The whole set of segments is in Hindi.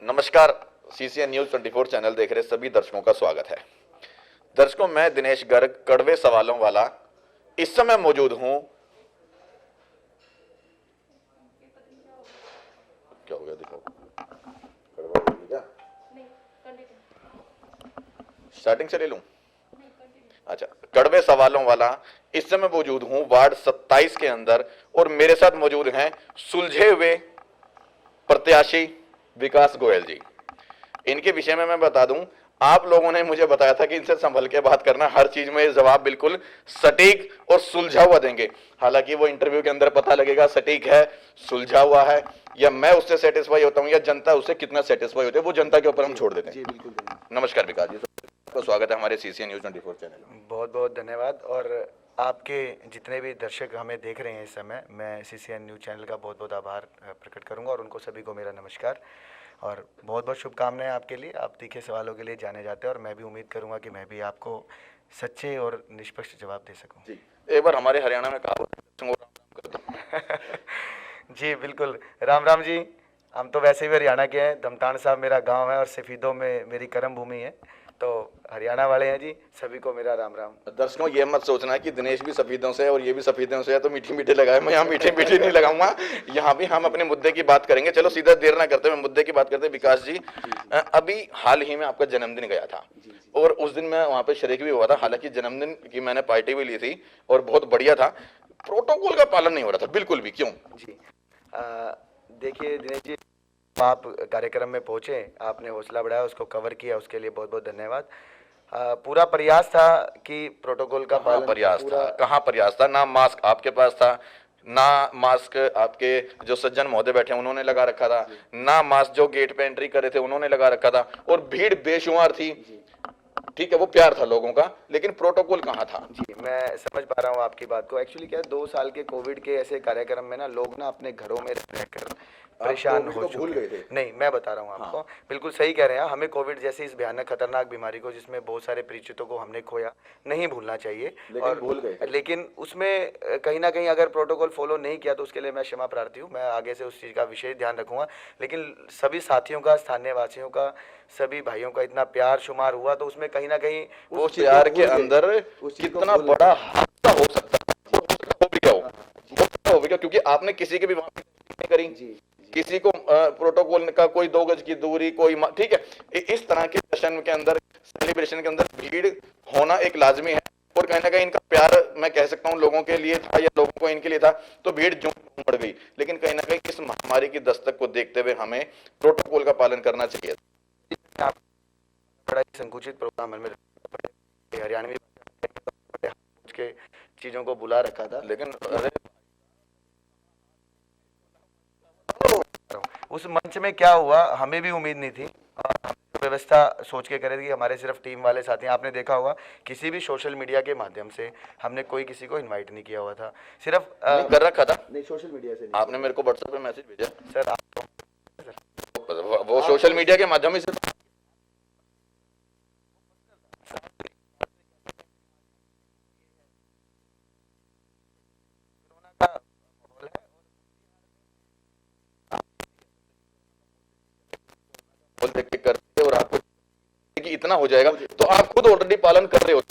नमस्कार। सीसीएन न्यूज 24 चैनल देख रहे सभी दर्शकों का स्वागत है। दर्शकों, मैं दिनेश गर्ग कड़वे सवालों वाला इस समय मौजूद हूं। क्या हो गया? दिखाओ। कड़वा बोली क्या? स्टार्टिंग से ले लूं? अच्छा, कड़वे सवालों वाला इस समय मौजूद हूं वार्ड 27 के अंदर, और मेरे साथ मौजूद हैं सुलझे हुए प्रत्याशी विकास गोयल जी। इनके विषय में मैं बता दूं, आप लोगों ने मुझे बताया था कि इनसे संभल के बात करना, हर चीज में जवाब बिल्कुल सटीक और सुलझा हुआ देंगे। हालांकि वो इंटरव्यू के अंदर पता लगेगा सटीक है, सुलझा हुआ है, या मैं उससे सेटिस्फाई होता हूं या जनता उससे कितना सेटिस्फाई होती है, वो जनता के ऊपर हम छोड़ देते हैं। जी बिल्कुल। नमस्कार विकास जी, आपका स्वागत है हमारे सीसीएन न्यूज 24 चैनल में। बहुत बहुत धन्यवाद। और आपके जितने भी दर्शक हमें देख रहे हैं इस समय, मैं सीसीएन न्यूज़ चैनल का बहुत बहुत आभार प्रकट करूंगा, और उनको सभी को मेरा नमस्कार और बहुत बहुत शुभकामनाएं आपके लिए। आप तीखे सवालों के लिए जाने जाते हैं, और मैं भी उम्मीद करूंगा कि मैं भी आपको सच्चे और निष्पक्ष जवाब दे सकूं। जी, एक बार हमारे हरियाणा में कहा राम राम कर दो। जी बिल्कुल, राम राम जी। हम तो वैसे भी हरियाणा के हैं, धमतान साहब मेरा गांव है और सफ़ीदों में मेरी कर्म भूमि है, तो हरियाणा वाले हैं जी, सभी को मेरा राम राम। दर्शकों, ये मत सोचना कि दिनेश भी सफेदों से है और ये भी सफेदों से है तो मीठी मीठी लगाए। मैं यहाँ मीठी मीठी नहीं लगाऊंगा। यहाँ भी हम अपने मुद्दे की बात करेंगे। चलो सीधा देर ना करते हुए मुद्दे की बात करते हैं। विकास जी, अभी हाल ही में आपका जन्मदिन गया था, और उस दिन मैं वहां पे शरीक भी हुआ था। हालांकि जन्मदिन की मैंने पार्टी भी ली थी और बहुत बढ़िया था। प्रोटोकॉल का पालन नहीं हो रहा था बिल्कुल भी, क्यों? जी देखिए दिनेश जी, आप कार्यक्रम में पहुंचे, आपने हौसला बढ़ाया, उसको कवर किया, उसके लिए बहुत बहुत धन्यवाद। पूरा प्रयास था कि प्रोटोकॉल का कहाँ पालन प्रयास पूरा। था? कहाँ प्रयास था? ना मास्क आपके पास था, ना मास्क आपके जो सज्जन महोदय बैठे उन्होंने लगा रखा था, ना मास्क जो गेट पे एंट्री करे थे उन्होंने लगा रखा था, और भीड़ बेशुमार थी। ठीक है, वो प्यार था लोगों का, लेकिन प्रोटोकॉल कहाँ था? जी मैं समझ पा रहा हूँ आपकी बात को। एक्चुअली क्या है, 2 साल के कोविड के ऐसे कार्यक्रम में ना लोग ना अपने घरों में रहकर परेशान कोविड हो को भूल चुके गए हैं। थे। नहीं, मैं बता रहा हूँ आपको। हाँ। बिल्कुल सही कह रहे हैं, हमें कोविड जैसी इस भयानक खतरनाक बीमारी को, जिसमें बहुत सारे परिचितों को हमने खोया, नहीं भूलना चाहिए। लेकिन और भूल गए थे। लेकिन उसमें कहीं ना कहीं अगर प्रोटोकॉल फॉलो नहीं किया तो उसके लिए मैं क्षमा प्रार्थी हूँ। मैं आगे से उस चीज़ का विशेष ध्यान रखूंगा। लेकिन सभी साथियों का, स्थानीय वासियों का, सभी भाइयों का इतना प्यार शुमार हुआ, तो उसमें कहीं ना कहीं वो उस प्यार के अंदर कितना बड़ा हादसा हो सकता है, हो भी गया हो भी गया, क्योंकि आपने किसी के भी वहां पे नहीं करी। किसी को प्रोटोकॉल का कोई 2 गज की दूरी, कोई ठीक है। इस तरह के जश्न के अंदर, सेलिब्रेशन के अंदर भीड़ होना एक लाजमी है, और कहीं ना कहीं इनका प्यार मैं कह सकता हूँ लोगों के लिए था, या लोगों को इनके लिए था, तो भीड़ जो बढ़ गई। लेकिन कहीं ना कहीं इस महामारी की दस्तक को देखते हुए हमें प्रोटोकॉल का पालन करना चाहिए। बड़ा ही संकुचित प्रोग्राम है, हरियाणवी के चीज़ों को बुला रखा था। लेकिन अरे, उस मंच में क्या हुआ हमें भी उम्मीद नहीं थी। व्यवस्था सोच के करे थी कि हमारे सिर्फ टीम वाले साथी हैं। आपने देखा होगा किसी भी सोशल मीडिया के माध्यम से हमने कोई किसी को इनवाइट नहीं किया हुआ था, सिर्फ नहीं कर रखा था। नहीं, सोशल मीडिया से आपने मेरे को व्हाट्सएप पे मैसेज भेजा। सर आप वो सोशल मीडिया के माध्यम से। देख के करते, और आपको कि इतना हो जाएगा तो आप खुद ऑलरेडी पालन कर रहे हो।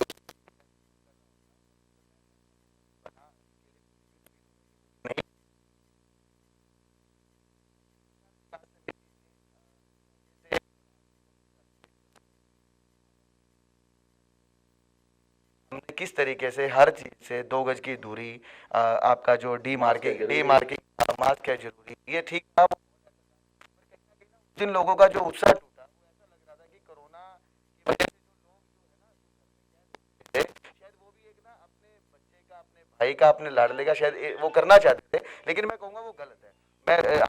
हमने किस तरीके से हर चीज से 2 गज की दूरी, आपका जो डी मार्किंग, मास्क है जरूरी, ये ठीक था। जिन लोगों का जो उत्साह टूटा, वो ऐसा लग रहा था कि कोरोना की वजह से जो लोग जो है ना थे, शायद वो भी एक ना अपने बच्चे का, अपने भाई का, अपने लाडले का शायद वो करना चाहते थे। लेकिन मैं कहूँगा वो गलत है। मैं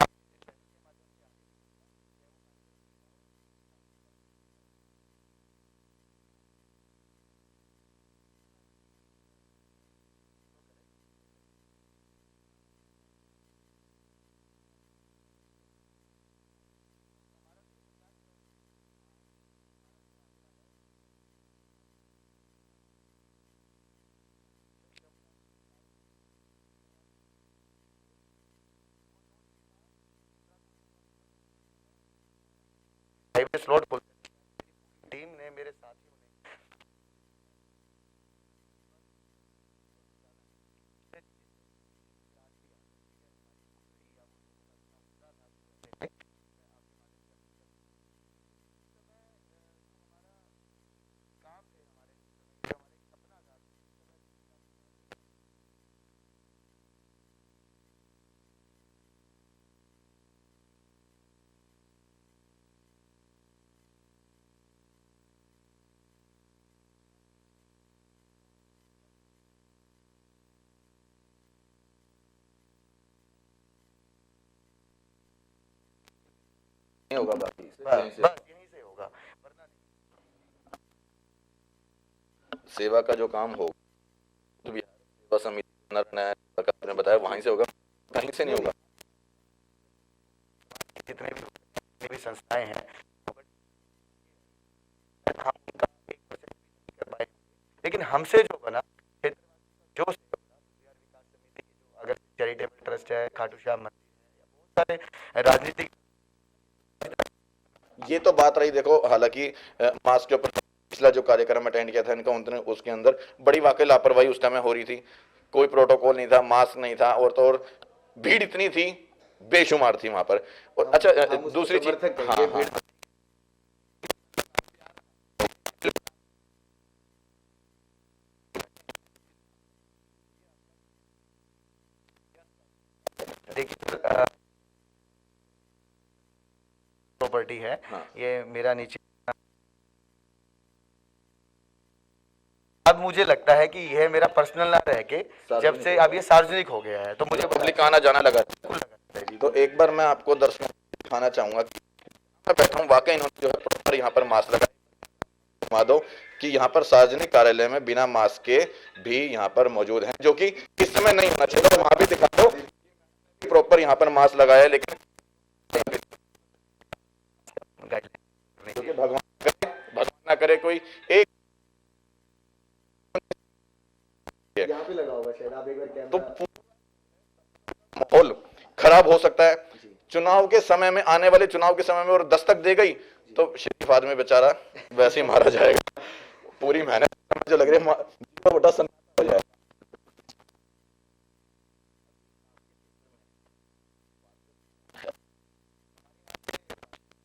हाईवे स्लॉट खुल, टीम ने मेरे साथियों ने नहीं होगा बाकी बस यहीं से होगा, वरना सेवा का जो काम हो तो बिहार सेवा समिति आपने बताया वहीं से होगा, कहीं से नहीं होगा। जितने भी संस्थाएं हैं हम उनका 1% भी नहीं कर पाए, लेकिन हमसे जो बना जो बिहार विकास समिति की जो अगर चैरिटेबल ट्रस्ट है, खाटू श्याम मंदिर है, या बहुत सारे राजनीतिक, ये तो बात रही देखो, हालांकि मास्क के ऊपर पिछला जो कार्यक्रम अटेंड किया था इनका उनने, उसके अंदर बड़ी वाकई लापरवाही उस टाइम हो रही थी, कोई प्रोटोकॉल नहीं था, मास्क नहीं था, और तो और भीड़ इतनी थी, बेशुमार थी वहां पर। और अच्छा दूसरी चीज, हाँ हाँ देखिए प्रॉपर्टी है, हाँ। ये मेरा नीचे, अब मुझे लगता है कि यह मेरा पर्सनल ना रह के जब से अब ये सार्वजनिक हो गया है तो मुझे पब्लिक आना जाना लगा। बिल्कुल लगता है जी। तो एक बार मैं आपको दर्शकों को दिखाना चाहूंगा कि मैं बैठा हूँ, वाकई इन्होंने जो है प्रॉपर यहाँ पर मास्क लगाया। घुमा दो कि यहाँ पर सार्वजनिक कार्यालय में बिना मास्क के भी यहाँ पर मौजूद हैं, जो कि इस समय नहीं होना चाहिए। वहां भी दिखा दो प्रॉपर यहाँ पर मास्क लगाया है, लेकिन भगवान ना करे कोई एक यहाँ पे लगा होगा शायद, आप एक बार तो कैमरा, माहौल खराब हो सकता है चुनाव के समय में, आने वाले चुनाव के समय में, और दस्तक दे गई तो शरीफ आदमी बेचारा वैसे ही मारा जाएगा। पूरी मेहनत जो लग रही है बड़ा सन्नाटा हो जाएगा।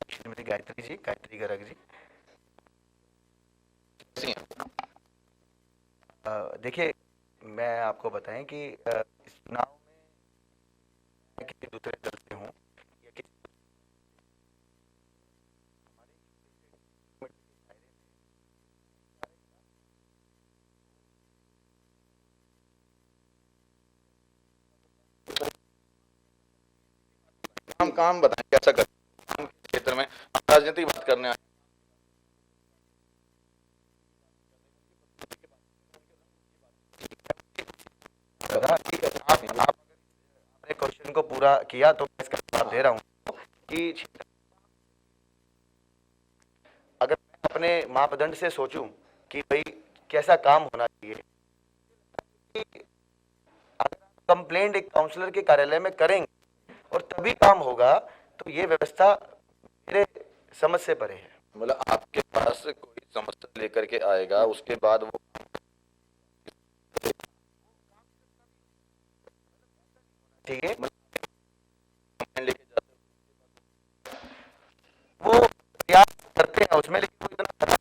श्रीमती गायत्री जी, गायत्री गर्ग जी, देखिए मैं आपको बताएं कि इस चुनाव में किसी दूसरे दल से हूँ या किसी हम काम बताएं कैसा करें काम के क्षेत्र में, हम राजनीतिक बात करने आए। आपने क्वेश्चन को पूरा किया तो मैं इसका जवाब दे रहा हूँ कि अगर मैं अपने मापदंड से सोचूं कि भाई कैसा काम होना चाहिए, अगर कंप्लेंट एक काउंसलर के कार्यालय में करेंगे और तभी काम होगा, तो ये व्यवस्था मेरे समझ से परे है। मतलब आपके पास कोई समस्या लेकर के आएगा, उसके बाद वो ठीक है, लेके जाते वो प्रयास करते हैं उसमें, लेकिन वो इतना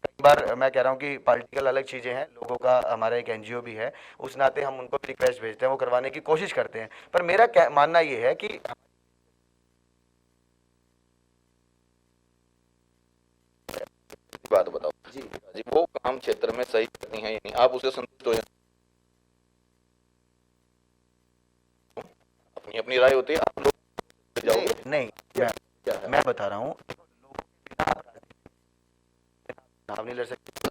कई बार मैं कह रहा हूँ कि पॉलिटिकल अलग चीज़ें हैं, लोगों का हमारा एक एनजीओ भी है, उस नाते हम उनको भी रिक्वेस्ट भेजते हैं, वो करवाने की कोशिश करते हैं। पर मेरा मानना ये है कि बात बताओ जी जी, वो काम क्षेत्र में सही करनी है या नहीं, आप उसे संतुष्ट हो या अपनी अपनी राय होती है, आप लोग जाओगे नहीं, मैं बता रहा हूँ, चुनाव नहीं लड़ सकते,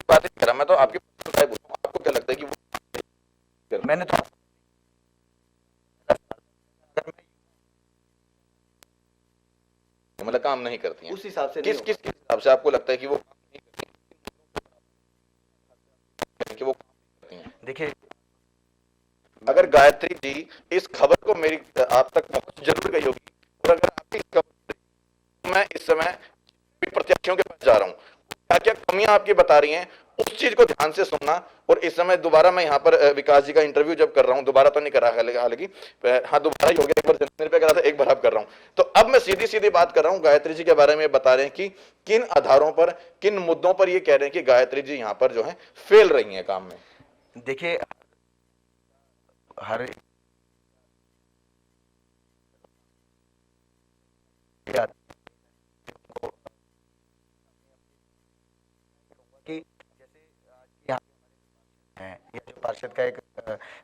बात नहीं कर रहा मैं, तो आपकी राय बोल रहा हूं। आपको क्या लगता है कि वो मैंने तो मतलब काम नहीं करती हैं, उस हिसाब से किस हिसाब से आपको लगता है कि वो काम नहीं करती हैं, कि वो काम नहीं करती हैं? देखिए, अगर गायत्री जी इस खबर को मेरी आप तक पहुंच जरूर गई होगी, और अगर आपकी इस खबर जा रहा हूँ, क्या क्या कमियां आपकी बता रही हैं, उस चीज को ध्यान से सुनना। और इस समय दोबारा मैं यहाँ पर विकास जी का इंटरव्यू जब कर रहा हूँ, दोबारा तो नहीं करा हालांकि, हाँ दोबारा ही हो गया, एक बार जन्मदिन पे करा था, एक बार अब कर रहा हूँ। तो अब मैं सीधी सीधी बात कर रहा हूँ, गायत्री जी के बारे में बता रहे हैं कि किन आधारों पर, किन मुद्दों पर ये कह रहे हैं कि गायत्री जी यहाँ पर जो है फेल रही हैं काम में। देखिए, हर कि जैसे यहाँ है, ये जो पार्षद का एक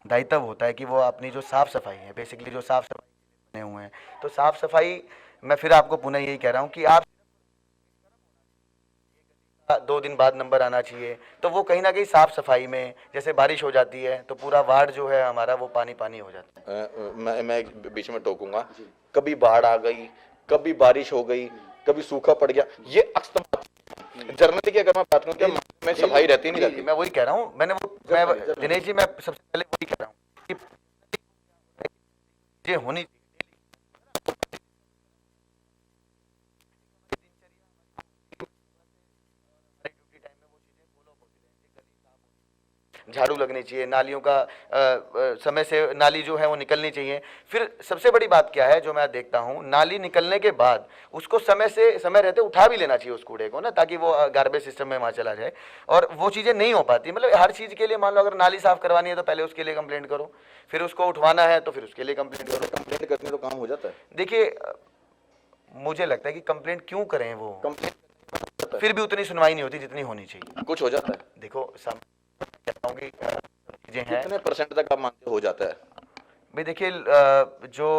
दायित्व होता है कि वो अपनी जो साफ सफाई है, बेसिकली जो साफ सफाई बने हुए हैं, तो साफ सफाई, मैं फिर आपको पुनः यही कह रहा हूँ कि आप 2 दिन बाद नंबर आना चाहिए, तो वो कहीं ना कहीं साफ सफाई में, जैसे बारिश हो जाती है तो पूरा वार्ड जो है हमारा वो पानी पानी हो जाता है। मैं बीच में टोकूंगा, कभी बाढ़ आ गई, कभी बारिश हो गई, कभी सूखा पड़ गया, ये अक्सर जर्नली की अगर मैं बात करूं, क्या में सफाई रहती नहीं रहती? मैं वही कह रहा हूँ, मैं दिनेश जी, मैं सबसे पहले वही कह रहा हूँ कि ये होनी झाड़ू लगनी चाहिए, नालियों का समय से नाली जो है वो निकलनी चाहिए। फिर सबसे बड़ी बात क्या है जो मैं देखता हूँ, नाली निकलने के बाद उसको समय रहते उठा भी लेना चाहिए उस कूड़े को ना, ताकि वो गार्बेज सिस्टम में वहाँ चला जाए, और वो चीज़ें नहीं हो पाती। मतलब हर चीज़ के लिए, मान लो अगर नाली साफ करवानी है तो पहले उसके लिए कंप्लेंट करो, फिर उसको उठवाना है तो फिर उसके लिए कंप्लेंट करो। कंप्लेंट करने तो काम हो जाता है। देखिए, मुझे लगता है कि कंप्लेंट क्यों करें, वो कंप्लेंट फिर भी उतनी सुनवाई नहीं होती जितनी होनी चाहिए। कुछ हो जाता है। देखो, कहता हूँ कि चीजें हैं, कितने परसेंट तक आप मानते हो जाता है? भाई देखिए, जो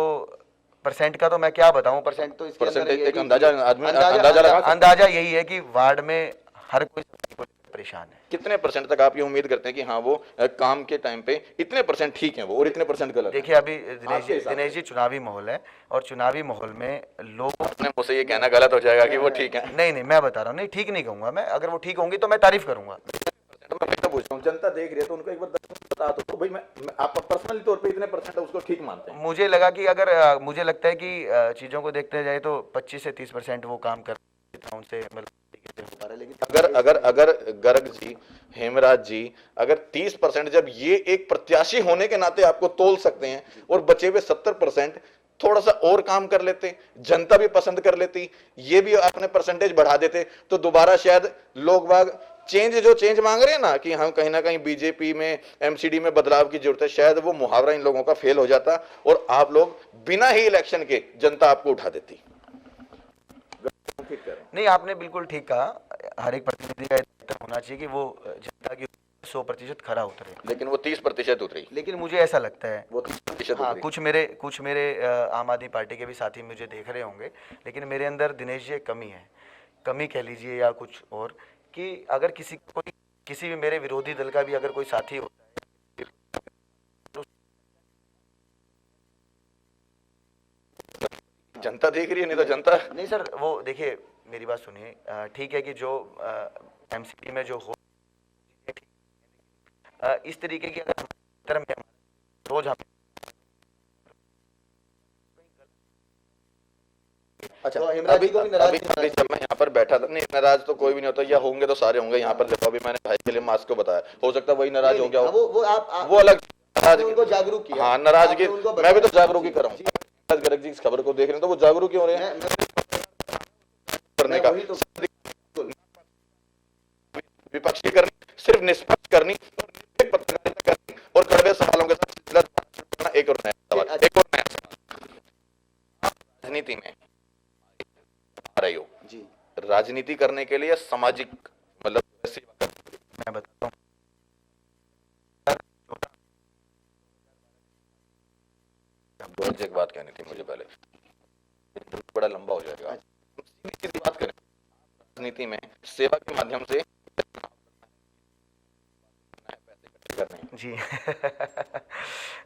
परसेंट का तो मैं क्या बताऊं, परसेंट तो इसके अंदर परसेंटेज ये है एक कि अंदाजा अंदाजा लगा सकते हैं। अंदाजा यही है कि वार्ड में हर कोई परेशान है। कितने परसेंट तक आप ये उम्मीद करते हैं कि हाँ वो काम के टाइम पे इतने परसेंट ठीक है वो, और इतने परसेंट गलत है? देखिए, अभी दिनेश जी चुनावी माहौल है, और चुनावी माहौल में लोग, अपने मुझसे ये कहना गलत हो जाएगा कि वो ठीक है। नहीं मैं बता रहा हूँ, नहीं ठीक नहीं कहूंगा मैं, अगर वो ठीक होंगी तो मैं तारीफ करूंगा। मैं तो पूछ रहा हूँ, जनता देख रही है तो उनको एक बार बता दो तो भाई, मैं आप पर्सनली तौर पे इतने परसेंट उसको ठीक मानते हैं? मुझे लगा कि अगर मुझे लगता है कि चीज़ों को देखते जाए तो 25 से 30% वो काम कर उनसे मतलब, लेकिन अगर गर्ग जी, हेमराज जी, अगर 30% जब ये एक प्रत्याशी होने के नाते आपको तोल सकते हैं, और बचे हुए 70% थोड़ा सा और काम कर लेते, जनता भी पसंद कर लेती, ये भी अपने परसेंटेज बढ़ा देते, तो दोबारा शायद लोग बाग चेंज मांग रहे हैं ना कि हम कहीं ना कहीं बीजेपी में, एमसीडी में बदलाव की जरूरत है, शायद वो मुहावरा इन लोगों का फेल हो जाता और आप लोग बिना ही इलेक्शन के जनता आपको उठा देती। नहीं, आपने बिल्कुल ठीक कहा, हर एक प्रतिनिधि का दायित्व होना चाहिए कि वो जनता की 100% खरा उतरे, लेकिन वो 30% उतरी। लेकिन मुझे ऐसा लगता है वो 30% हाँ, उतरी। कुछ मेरे आम आदमी पार्टी के भी साथी मुझे देख रहे होंगे, लेकिन मेरे अंदर दिनेश जी एक कमी है, कमी कह लीजिए या कुछ और, कि अगर किसी भी मेरे विरोधी दल का भी अगर कोई साथी होता है, जनता देख रही है, नहीं तो जनता नहीं सर, वो देखिए मेरी बात सुनिए, ठीक है कि जो एमसीडी में जो हो, इस तरीके की अगर तरफ में रोज हम, अच्छा, तो अभी जब मैं यहाँ पर बैठा था, नहीं नाराज तो कोई भी नहीं होता, या होंगे तो सारे होंगे यहाँ पर। देखो अभी मैंने भाई के लिए मास्क को बताया, हो सकता है वही नाराज हो गया हो, वो अलग उनको जागरूक किया। हाँ, नाराजगी मैं भी तो जागरूक ही कर रहा हूँ। गर्ग जी इस खबर को देख रहे हैं तो वो जागरूक ही हो रहे हैं करने का, विपक्षी करनी, सिर्फ निष्पक्ष करनी, पत्रकारिता करनी, और कड़वे सवालों के साथ एक और नया सवाल। राजनीति में आ रही हो जी, राजनीति करने के लिए सामाजिक मतलब मैं बताता हूँ, एक बात कहनी थी मुझे पहले, बड़ा लंबा हो जाएगा। सीधी बात करें, राजनीति में सेवा के माध्यम से जी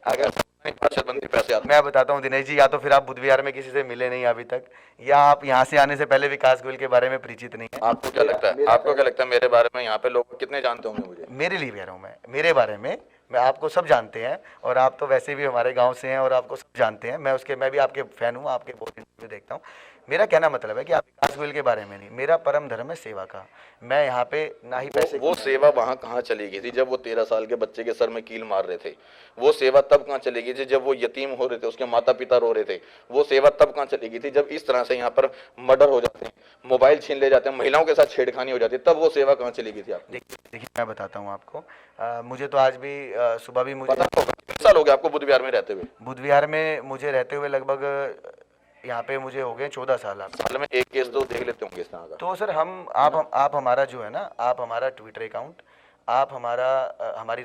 अगर पैसे आते, मैं बताता हूँ दिनेश जी, या तो फिर आप बुध विहार में किसी से मिले नहीं अभी तक, या आप यहाँ से आने से पहले विकास गोयल के बारे में परिचित नहीं है। आपको क्या लगता है मेरे बारे में यहाँ पे लोग कितने जानते होंगे मुझे? मेरे लिए कह रहा हूँ मैं, मेरे बारे में मैं आपको सब जानते हैं और आप तो वैसे भी हमारे गांव से हैं और आपको सब जानते हैं। मैं भी आपके फैन हूँ, आपके बहुत इंटरव्यू देखता हूँ। मेरा कहना मतलब है कि आप विकास गोयल के बारे में नहीं, मेरा परम धर्म है सेवा का। मैं यहाँ पे ना ही पैसे वो सेवा वहां कहाँ चली गई थी जब वो 13 साल के बच्चे के सर में कील मार रहे थे? वो सेवा तब कहाँ चली गई थी जब वो यतीम हो रहे थे, उसके माता पिता रो रहे थे? वो सेवा तब कहाँ चली गई थी जब इस तरह से यहाँ पर मर्डर हो जाते हैं, मोबाइल छीन ले जाते हैं, महिलाओं के साथ छेड़खानी हो जाती है? तब वो सेवा कहाँ चली गई थी आप? देखिए मैं बताता हूँ आपको। मुझे तो आज भी सुबह भी मुझे पता होगा कितने साल हो गए आपको बुद्ध विहार में रहते हुए? बुद्ध विहार में मुझे रहते हुए लगभग यहाँ पे मुझे हो गए 14 साल। आप साल में एक केस तो देख लेते होंगे इस तरह का। तो सर आप हमारा जो है ना, आप हमारा ट्विटर अकाउंट, आप हमारा हमारी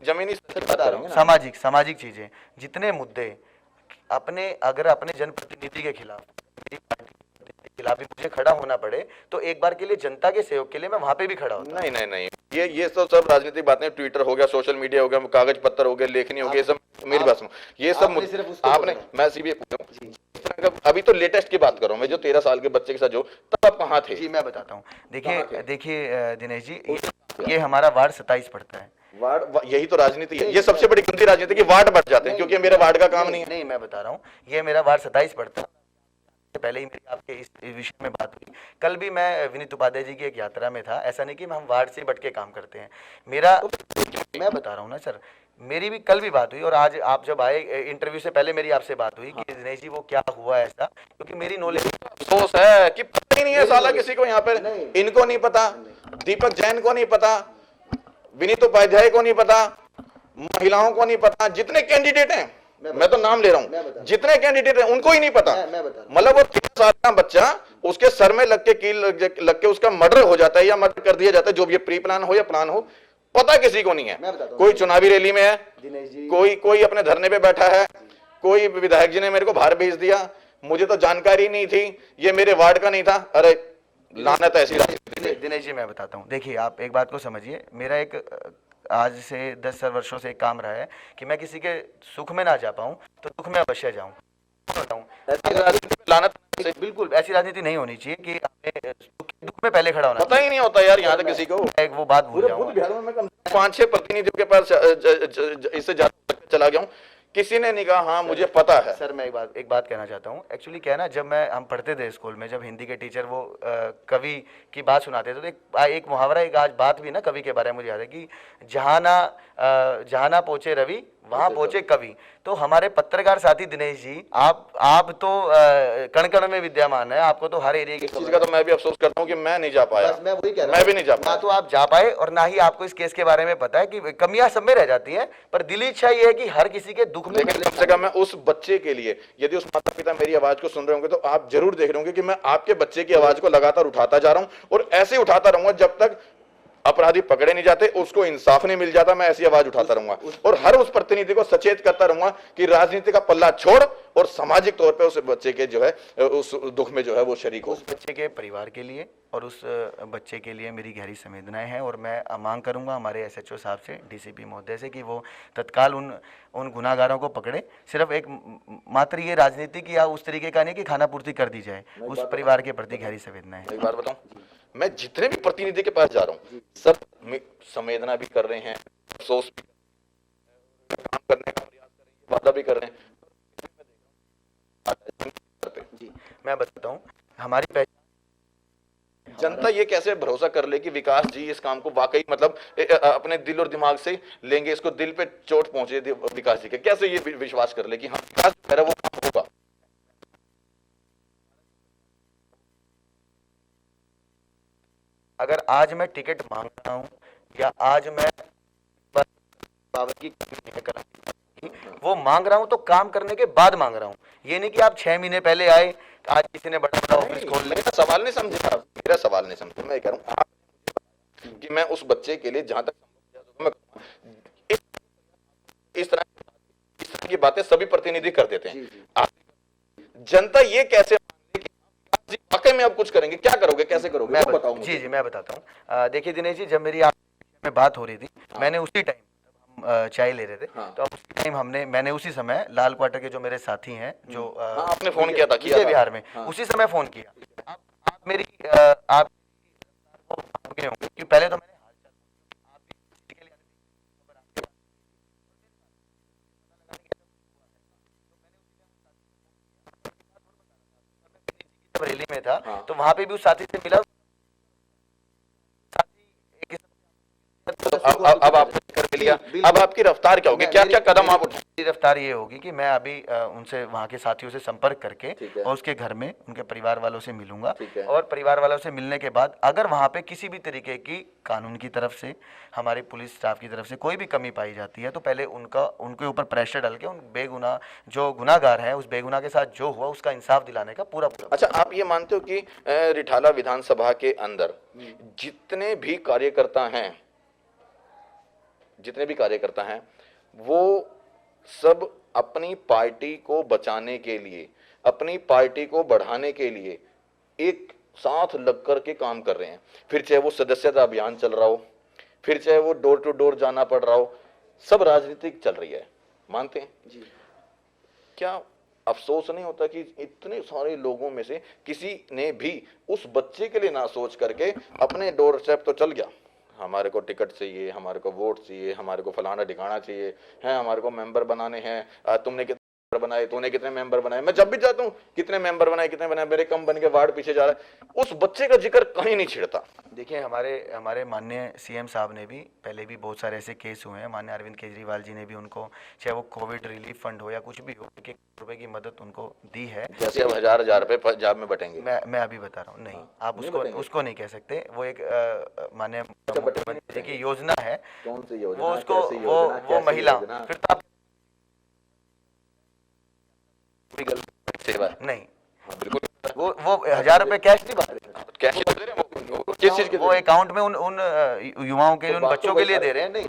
जमीनी स्तर पर बता रहे हैं ना। सामाजिक चीजें, जितने मुद्दे अगर अपने जनप्रतिनिधि के खिलाफ, मेरी पार्टी के खिलाफ भी मुझे खड़ा होना पड़े तो एक बार के लिए जनता के सहयोग के लिए मैं वहां पे भी खड़ा होता हूं। नहीं, ये तो सब राजनीतिक बातें, ट्विटर हो गया, सोशल मीडिया हो गया, कागज पत्तर हो गया, लेखनी हो गई, ये सब मेरी बात सुनो, ये सब आपने, मैं सीबीए अभी तो लेटेस्ट की बात कर रहा हूं मैं, जो 13 साल के बच्चे के साथ जो, तब आप कहाँ थे? जी मैं बताता हूँ। देखिए दिनेश जी, ये हमारा वार्ड 27 पड़ता है। यही तो राजनीति है, ये सबसे बड़ी गंदी राजनीति की वार्ड बढ़ जाते हैं, क्योंकि मेरे वार्ड का काम नहीं है। नहीं मैं बता रहा हूँ, ये मेरा वार्ड 27 पड़ता है। पहले ही मेरी आपके इस विषय में बात हुई। कल भी मैं विनीत उपाध्याय जी की एक यात्रा में था। ऐसा नहीं कि हम वार्ड से बट के काम करते हैं। मैं बता रहा हूँ ना सर, मेरी भी कल भी बात हुई और आज आप जब आए इंटरव्यू से पहले मेरी आपसे बात हुई कि दिनेश जी वो क्या हुआ ऐसा, क्योंकि मेरी नॉलेज अफसोस है कि पता ही नहीं है साला किसी को यहाँ पर। इनको नहीं पता, दीपक जैन को नहीं पता, विनीत उपाध्याय को नहीं पता, महिलाओं को नहीं पता, जितने कैंडिडेट हैं, मैं तो नाम ले रहा हूं, जितने कैंडिडेट हैं उनको ही नहीं पता। मतलब वो 13 साल का बच्चा, उसके सर में लग के उसका मर्डर हो जाता है या मर्डर कर दिया जाता है, जो भी प्री प्लान हो या प्लान हो, पता किसी को नहीं है। कोई चुनावी रैली में है, कोई अपने धरने पे बैठा है, कोई विधायक जी ने मेरे को बाहर भेज दिया, मुझे तो जानकारी नहीं थी, ये मेरे वार्ड का नहीं था। अरे लानत ऐसी राजनीति। दिनेश जी मैं बताता हूँ, देखिए आप एक बात को समझिए, मेरा एक आज से 10 वर्षों से एक काम रहा है कि मैं किसी के सुख में ना जा पाऊं तो दुख में अवश्य जाऊं। लानत, बिल्कुल ऐसी राजनीति नहीं होनी चाहिए कि हमें दुख में पहले खड़ा होना। पता ही नहीं होता यार यहाँ तक किसी को। एक वो बात भूल जाऊंगा, 5-6 प्रतिनिधियों के पास इससे ज्यादा चला गया हूँ, किसी ने नहीं कहा हाँ मुझे पता है। सर मैं एक बात कहना चाहता हूँ। एक्चुअली क्या है ना, जब हम पढ़ते थे स्कूल में, जब हिंदी के टीचर वो कवि की बात सुनाते थे तो एक मुहावरा, एक आज बात भी ना कवि के बारे में मुझे याद है कि जहाँ ना पहुंचे रवि वहां पहुंचे कवि। तो हमारे पत्रकार साथी दिनेश जी, आप तो कण कण में विद्यमान है, आपको तो हर एरिया की चीज का तो मैं भी अफसोस करता हूँ कि मैं नहीं जा पाया। मैं वही कह रहा हूं, मैं भी नहीं जा पाया। ना तो आप जा पाए और ना ही आपको इस केस के बारे में पता है कि कमियां सब में रह जाती हैं, पर दिली इच्छा ये है कि हर किसी के दुख में। लेकिन कम से कम मैं उस बच्चे के लिए, यदि उस माता पिता मेरी आवाज को सुन रहे होंगे तो आप जरूर देख रहे होंगे कि मैं आपके बच्चे की आवाज को लगातार उठाता जा रहा हूं और ऐसे उठाता रहूंगा जब तक अपराधी पकड़े नहीं जाते, उसको इंसाफ नहीं मिल जाता। मैं ऐसी आवाज उठाता रहूंगा और हर उस प्रतिनिधि को सचेत करता रहूंगा कि राजनीति का पल्ला छोड़ और सामाजिक तौर पे उस बच्चे के जो है उस दुख में जो है वो शरीक हो। उस बच्चे के परिवार के लिए और उस बच्चे के लिए मेरी गहरी संवेदनाएं हैं और मैं मांग करूंगा हमारे एसएचओ साहब से, डीसीपी महोदय से कि वो तत्काल उन गुनाहगारों को पकड़े। सिर्फ एक मात्र ये राजनीतिक या उस तरीके का नहीं कि खाना पूर्ति कर दी जाए, उस परिवार के प्रति गहरी संवेदनाएं। एक बात बताऊं, मैं जितने भी प्रतिनिधि के पास जा रहा हूँ सब संवेदना भी कर रहे हैं, अफसोस भी काम करने का प्रयास कर रहे हैं, वादा भी कर रहे हैं। जी मैं बताता हूँ, हमारी पहचान, जनता ये कैसे भरोसा कर ले कि विकास जी इस काम को वाकई मतलब अपने दिल और दिमाग से लेंगे, इसको दिल पे चोट पहुंचे विकास जी के, कैसे ये विश्वास कर ले कि हाँ विकास मेरा वो काम होगा। अगर आज मैं टिकट मांग रहा हूँ या आज मैं पावर की वो मांग रहा हूँ तो काम करने के बाद मांग रहा हूँ। ये नहीं कि आप 6 महीने पहले आए, आज किसी ने बड़ा ऑफिस खोल लिया। मेरा सवाल नहीं समझे आप, मेरा सवाल नहीं समझे। मैं कह रहा हूँ आप कि मैं उस बच्चे के लिए जहां तक इस तरह की बातें सभी प्रतिनिधि कर देते हैं। जनता ये कैसे वाकई में आप कुछ करेंगे, क्या करोगे, कैसे करोगे? मैं बताऊं। जी मैं बताता हूँ। देखिए दिनेश जी, जब मेरी आपसे बात हो रही थी, मैंने उसी टाइम हम चाय ले रहे थे, तो उसी टाइम मैंने उसी समय लाल क्वार्टर के जो मेरे साथी हैं, जो आपने फोन किया था बिहार में, उसी समय फोन किया। आप मेरी आप होंगे कि पहले तो मैंने बरेली में था, हाँ। तो वहां पे भी उस साथी से मिला। तो अब आपने कर लिया, अब आपकी रफ्तार क्या होगी, क्या क्या कदम आप उठाएं? मेरी रफ्तार ये होगी कि मैं अभी उनसे, वहाँ के साथियों से संपर्क करके ठीक है। और उसके घर में उनके परिवार वालों से मिलूंगा। ठीक है। और परिवार वालों से मिलने के बाद अगर वहाँ पे किसी भी तरीके की कानून की तरफ से, हमारे पुलिस स्टाफ की तरफ से कोई भी कमी पाई जाती है, तो पहले उनके ऊपर प्रेशर डाल के उन बेगुनाह जो गुनाहगार है, उस बेगुनाह के साथ जो हुआ उसका इंसाफ दिलाने का पूरा अच्छा, आप ये मानते हो कि रिठाला विधानसभा के अंदर जितने भी कार्यकर्ता हैं वो सब अपनी पार्टी को बचाने के लिए, अपनी पार्टी को बढ़ाने के लिए एक साथ लगकर के काम कर रहे हैं, फिर चाहे वो सदस्यता अभियान चल रहा हो, फिर चाहे वो डोर टू डोर जाना पड़ रहा हो, सब राजनीतिक चल रही है, मानते हैं जी? क्या अफसोस नहीं होता कि इतने सारे लोगों में से किसी ने भी उस बच्चे के लिए ना सोच करके अपने डोर स्टेप तो चल गया, हमारे को टिकट चाहिए, हमारे को वोट चाहिए, हमारे को फलाना ठिकाना चाहिए है, हमारे को मेंबर बनाने हैं, तुमने कितने मेंबर बनाए, तूने कितने मेंबर बनाए, मैं जब भी जाता हूँ कितने मेंबर बनाए, मेरे कम बन के वार्ड पीछे जा रहा है, उस बच्चे का जिक्र कहीं नहीं छिड़ता। देखिए, हमारे माननीय सीएम साहब ने भी पहले भी बहुत सारे ऐसे केस हुए हैं, माननीय अरविंद केजरीवाल जी ने भी उनको, चाहे वो कोविड रिलीफ फंड हो या कुछ भी हो, 1 करोड़ रुपए की मदद उनको दी है। जैसे अब हजार रुपए पंजाब में बटेंगे, मैं अभी बता रहा हूँ, नहीं आप उसको नहीं कह सकते, वो एक माननीय मुख्यमंत्री की योजना है। कौन सी योजना, वो उसको वो महिला, फिर तो आप सेवा नहीं, बिल्कुल, वो 1000 रुपए कैश नहीं बांट रहे, कैश दे रहे हैं, वो किस चीज के वो अकाउंट में उन युवाओं के लिए, उन बच्चों के लिए दे रहे हैं। नहीं,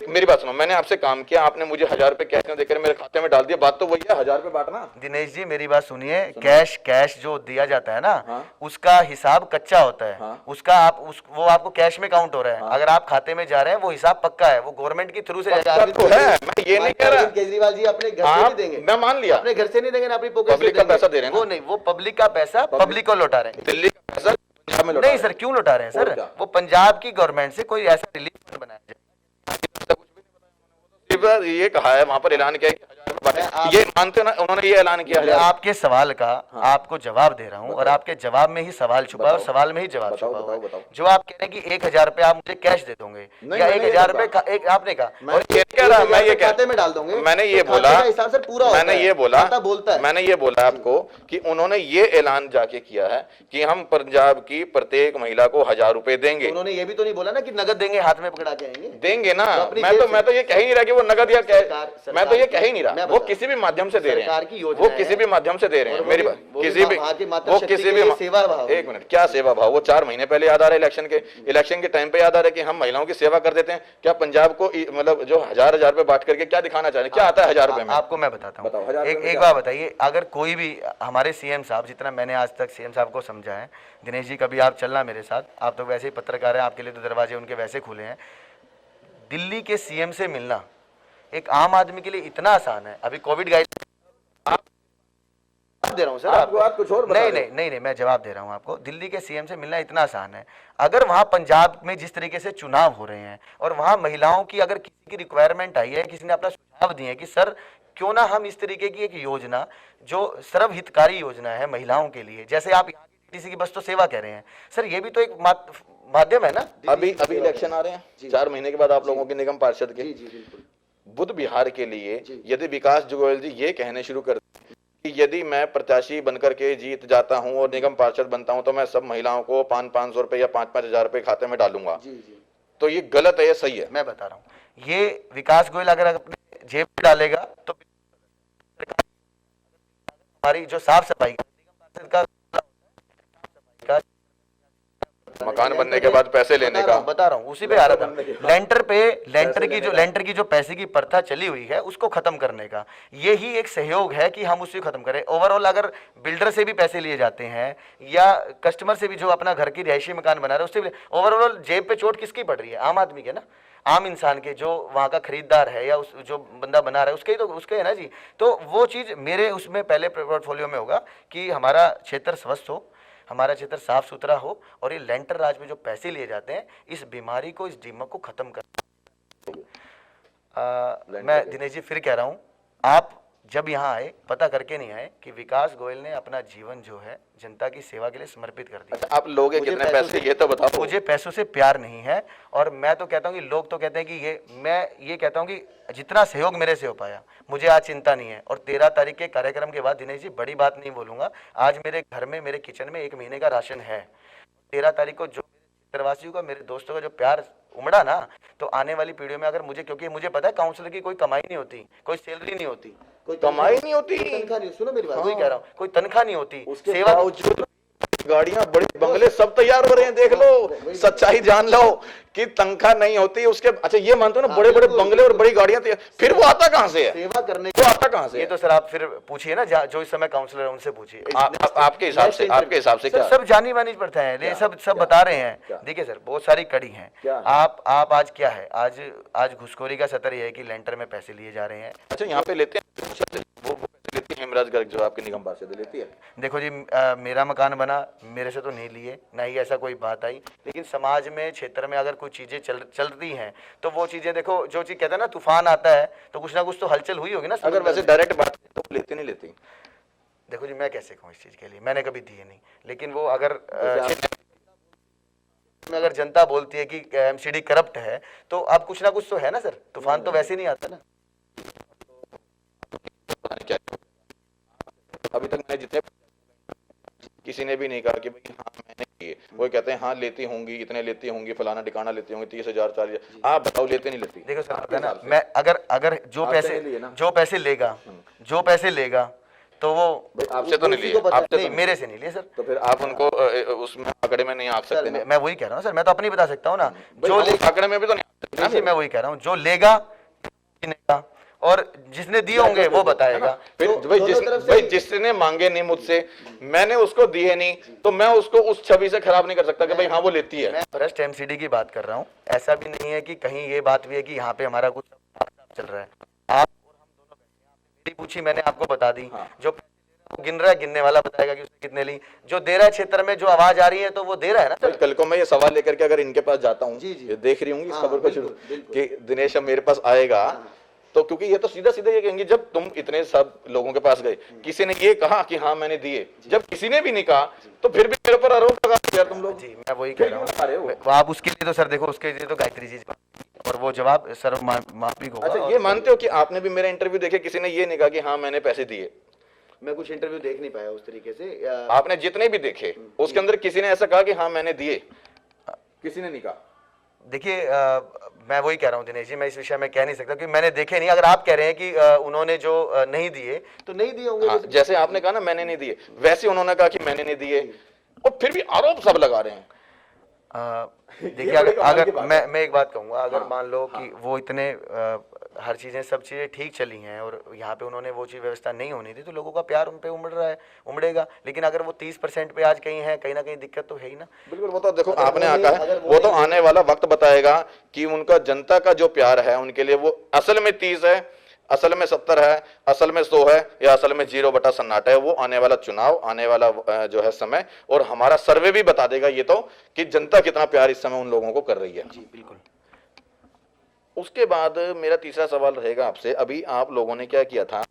मेरी बात सुनो, मैंने आपसे काम किया, आपने मुझे 1000 रुपए कैश में देकर मेरे खाते में डाल दिया, बात तो वही है, 1000 रुपए बांटना। दिनेश जी मेरी बात सुनिए, कैश जो दिया जाता है ना, हाँ। उसका हिसाब कच्चा होता है। हाँ। उसका वो आपको कैश में काउंट हो रहा है। हाँ। अगर आप खाते में जा रहे हैं वो हिसाब पक्का है, वो गवर्नमेंट के थ्रू से तो है, मैं ये नहीं कह रहा केजरीवाल जी अपने घर से नहीं देंगे, मैं मान लिया, अपने घर से नहीं देंगे, अपनी पॉकेट से पब्लिक का पैसा दे रहे हैं, वो नहीं, वो पब्लिक का पैसा पब्लिक को लौटा रहे हैं। दिल्ली का पैसा पंजाब में लौटा नहीं सर, क्यों लौटा रहे हैं सर? वो पंजाब की गवर्नमेंट से कोई ऐसा रिलीफ फंड बनाया जाए, ये कहा है, वहां पर ऐलान किया है कि 1000 रुपए बांटे, ये मानते हो ना, उन्होंने ये ऐलान किया है। आपके सवाल का आपको जवाब दे रहा हूँ, और आपके जवाब में ही सवाल छुपा है और सवाल में ही जवाब छुपा हुआ है। जो आप कह रहे हैं कि 1000 रुपए आप मुझे कैश दे दोगे, या 1000 रुपए आपने कहा, और ये कह रहा, मैं ये खाते में डाल दोगे, मैंने ये बोला, हिसाब से पूरा मैंने ये बोला, बोलता है, मैंने ये बोला आपको कि उन्होंने ये ऐलान जाके किया है कि हम पंजाब की प्रत्येक महिला को 1000 रुपए देंगे। उन्होंने ये भी तो नहीं बोला ना कि नगद देंगे, हाथ में पकड़ा के आएंगे, देंगे ना। मैं तो ये कह ही नहीं रहा कि वो नगद या कैश, मैं तो ये कह ही नहीं रहा, वो किसी भी माध्यम से दे रहे हैं, वो किसी भी माध्यम से दे रहे हैं, मेरी बात किसी भी, वो किसी भी सेवा भाव। एक मिनट, क्या सेवा भाव? वो 4 महीने पहले याद आ रहा है, इलेक्शन के टाइम पे याद आ रहा है कि हम महिलाओं की सेवा कर देते हैं। क्या पंजाब को मतलब जो 1000 रुपए बांट करके क्या दिखाना चाह रहे हैं? क्या आता है 1000 रुपए में? आपको मैं बताता हूँ, एक बात बताइए, अगर कोई भी हमारे सीएम साहब, जितना मैंने आज तक सीएम साहब को समझा है, दिनेश जी कभी आप चलना मेरे साथ, आप तो वैसे ही पत्रकार हैं, आपके लिए तो दरवाजे उनके वैसे खुले हैं। दिल्ली के सीएम से मिलना एक आम आदमी के लिए इतना आसान है। अभी कोविड गाइडलाइन दे रहा हूं सर, आपको बात कुछ और बता नहीं, मैं जवाब दे रहा हूं आपको। दिल्ली के सीएम से मिलना इतना आसान है। अगर वहां पंजाब में जिस तरीके से चुनाव हो रहे हैं और वहां महिलाओं की अगर किसी की रिक्वायरमेंट आई है, किसी ने अपना सुझाव दिए कि सर क्यों ना हम इस तरीके की एक योजना जो सर्वहितकारी योजना है महिलाओं के लिए, जैसे आप यहाँ की टीटीसी की बस तो सेवा कह रहे हैं सर, ये भी तो एक माध्यम है ना। अभी इलेक्शन आ रहे हैं 4 महीने के बाद आप लोगों के निगम पार्षद के, बुध बिहार के लिए यदि विकास गोयल जी ये कहने शुरू कर कि यदि मैं प्रत्याशी बनकर के जीत जाता हूं और निगम पार्षद बनता हूं तो मैं सब महिलाओं को 500-500 रुपए या 5-5 रुपए खाते में डालूंगा, तो ये गलत है या सही है? मैं बता रहा हूँ, ये विकास गोयल अगर अपने जेब में डालेगा तो हमारी जो साफ सफाई का मकान बनने के बाद पैसे लेने का बता रहा हूँ, उसी पे आ रहा था। लेंटर की जो पैसे की प्रथा चली हुई है उसको खत्म करने का यही एक सहयोग है कि हम उसे खत्म करें। ओवरऑल अगर बिल्डर से भी पैसे लिए जाते हैं या कस्टमर से भी जो अपना घर की रिहायशी मकान बना रहे हैं उससे भी ओवरऑल जेब पे चोट किसकी पड़ रही है? आम आदमी के ना, आम इंसान के, जो वहाँ का खरीदार है या उस जो बंदा बना रहा है उसके ही तो उसके है ना जी। तो वो चीज़ मेरे उसमें पहले पोर्टफोलियो में होगा कि हमारा क्षेत्र स्वस्थ हो, हमारा क्षेत्र साफ सुथरा हो, और ये लेंटर राज में जो पैसे लिए जाते हैं इस बीमारी को, इस दीमक को खत्म कर। मैं दिनेश जी फिर कह रहा हूँ, आप जब यहाँ आए पता करके नहीं आए कि विकास गोयल ने अपना जीवन जो है जनता की सेवा के लिए समर्पित कर दिया। अच्छा, आप लोगे मुझे कितने पैसों पैसे से- ये तो बताओ। मुझे पैसों से प्यार नहीं है, और मैं तो कहता हूँ कि लोग तो कहते हैं कि मैं ये कहता हूँ कि जितना सहयोग मेरे से हो पाया मुझे आज चिंता नहीं है। और 13 तारीख के कार्यक्रम के बाद दिनेश जी बड़ी बात नहीं बोलूंगा, आज मेरे घर में मेरे किचन में 1 महीने का राशन है। 13 तारीख को जो क्षेत्रवासियों का, मेरे दोस्तों का जो प्यार उमड़ा ना, तो आने वाली पीढ़ियों में अगर मुझे, क्योंकि मुझे पता है काउंसलर की कोई कमाई नहीं होती, कोई सैलरी नहीं होती, कोई कमाई नहीं होती, तनख्वाह नहीं, सुनो मेरी बात, वही कह रहा हूँ, कोई तनख्वाह नहीं होती, उसके सेवा बावजूद गाड़ियां, बड़े बंगले सब तैयार हो रहे हैं। देख लो, सच्चाई जान लो कि तनख्वाह नहीं होती उसके। अच्छा, ये मानते हो ना, बड़े बड़े बंगले और बड़ी गाड़ियां तैयार, फिर वो आता कहां से है? सेवा करने वो आता कहां से ये है? तो सर आप फिर पूछिए ना, जो इस समय काउंसलर है उनसे पूछिए। आपके हिसाब से, आपके हिसाब से क्या? सब जानी मानी प्रथा है, ये सब बता रहे हैं। देखिए सर, बहुत सारी कड़ी हैं। आप आज क्या है, आज घुसखोरी का सतर ये है कि लेंटर में पैसे लिए जा रहे हैं। अच्छा, यहाँ पे लेते हैं वो पैसे लेती है हेमराज गर्ग, जो आपके निगम पार्षद लेती है। देखो जी, मेरा मकान बना, मेरे से तो नहीं लिए, ना ही ऐसा कोई बात आई, लेकिन समाज में, क्षेत्र में अगर कोई चीजें चल रही हैं तो वो चीजें, देखो जो चीज कहते हैं ना, तूफान आता है तो कुछ ना कुछ तो हलचल हुई होगी ना। अगर वैसे डायरेक्ट बात करें तो लेती नहीं लेती? देखो जी, मैं कैसे कहूँ इस चीज के लिए, मैंने कभी दिए नहीं, लेकिन वो अगर में अगर जनता बोलती है कि एमसीडी करप्ट है, तो अब कुछ ना कुछ तो है ना सर, तूफान तो वैसे नहीं आता ना। क्या अभी तक मैंने जितने, किसी ने भी नहीं कहा कि भाई हाँ मैंने किए। वो कहते हैं हाँ लेती होंगी, इतने लेती होंगी, फलाना ठिकाना लेती होंगी, 30,000 40,000। आप बताओ, लेते नहीं लेती? देखो सर, पता है ना, मैं अगर जो पैसे लेगा तो वो आपसे तो नहीं लिए, आपसे नहीं, मेरे से नहीं लिए सर। तो फिर आप उनको उसमें आंकड़े में नहीं आंक सकते ना? मैं वही कह रहा हूँ सर, मैं तो अपनी बता सकता हूँ ना, जो आंकड़े में भी तो नहीं आंक सकते ना जी, मैं वही कह रहा हूँ, जो लेगा और जिसने दिए होंगे वो बताएगा। फिर भाई जिसने मांगे नहीं मुझसे, मैंने उसको दिए नहीं, तो मैं उसको उस छवि से खराब नहीं कर सकता कि भाई हाँ वो लेती है। मैं भ्रष्ट एमसीडी की बात कर रहा हूँ, ऐसा भी नहीं है कि कहीं ये बात भी है कि यहाँ पे हमारा कुछ चल रहा है। आप और हम दोनों बैठे हैं, आपने मेरी पूछी, मैंने आपको बता दी। जो गिन रहा है, गिनने वाला बताएगा कि उसने कितने ली। जो दे रहा है, क्षेत्र में जो आवाज आ रही है तो वो दे रहा है ना। कल को मैं ये सवाल लेकर के अगर इनके पास जाता हूँ, देख रही होंगी इस खबर को शुरू कि दिनेश अब मेरे पास आएगा, तो क्योंकि ये तो सीधा सीधा ये कहेंगे, जब तुम इतने सब लोगों के पास गए, किसी ने ये कहा कि हाँ मैंने दिए, जब किसी ने भी नहीं कहा तो फिर भी मेरे पर आरोप लगा दिया तुम लोग। जी, मैं वही कह रहा हूँ। आप उसके लिए तो सर देखो, उसके लिए तो गायत्री जी और वो जवाब सर माफिक होगा। अच्छा, ये मानते हो कि आपने भी मेरा इंटरव्यू देखे, किसी ने ये नहीं कहा कि हाँ मैंने पैसे दिए? मैं कुछ इंटरव्यू देख नहीं पाया उस तरीके से। आपने जितने भी देखे उसके अंदर किसी ने ऐसा कहा कि हाँ मैंने दिए? किसी ने नहीं कहा। देखिए, मैं वही कह रहा हूँ दिनेश जी, मैं इस विषय में कह नहीं सकता क्योंकि मैंने देखे नहीं। अगर आप कह रहे हैं कि उन्होंने जो नहीं दिए तो नहीं दिए होंगे। जैसे आपने कहा ना मैंने नहीं दिए, वैसे उन्होंने कहा कि मैंने नहीं दिए, और फिर भी आरोप सब लगा रहे हैं। देखिए, अगर मैं एक बात कहूंगा, अगर मान लो कि वो इतने हर चीजें, सब चीजें ठीक चली हैं और यहाँ पे उन्होंने वो चीज व्यवस्था नहीं होनी थी, तो लोगों का प्यार उन पे उमड़ रहा है, उमड़ेगा। लेकिन अगर वो 30% पे आज कहीं है, कहीं ना कहीं दिक्कत तो है ही ना। बिल्कुल, वो तो देखो आपने आका है, वो तो आने वाला वक्त बताएगा कि उनका जनता का जो प्यार है उनके लिए, वो असल में 30 है, असल में 70 है, असल में 100 है, या असल में 0 बटा सन्नाटा है। वो आने वाला चुनाव, आने वाला जो है समय, और हमारा सर्वे भी बता देगा ये तो, कि जनता कितना प्यार इस समय उन लोगों को कर रही है। जी बिल्कुल। उसके बाद मेरा तीसरा सवाल रहेगा आपसे, अभी आप लोगों ने क्या किया था,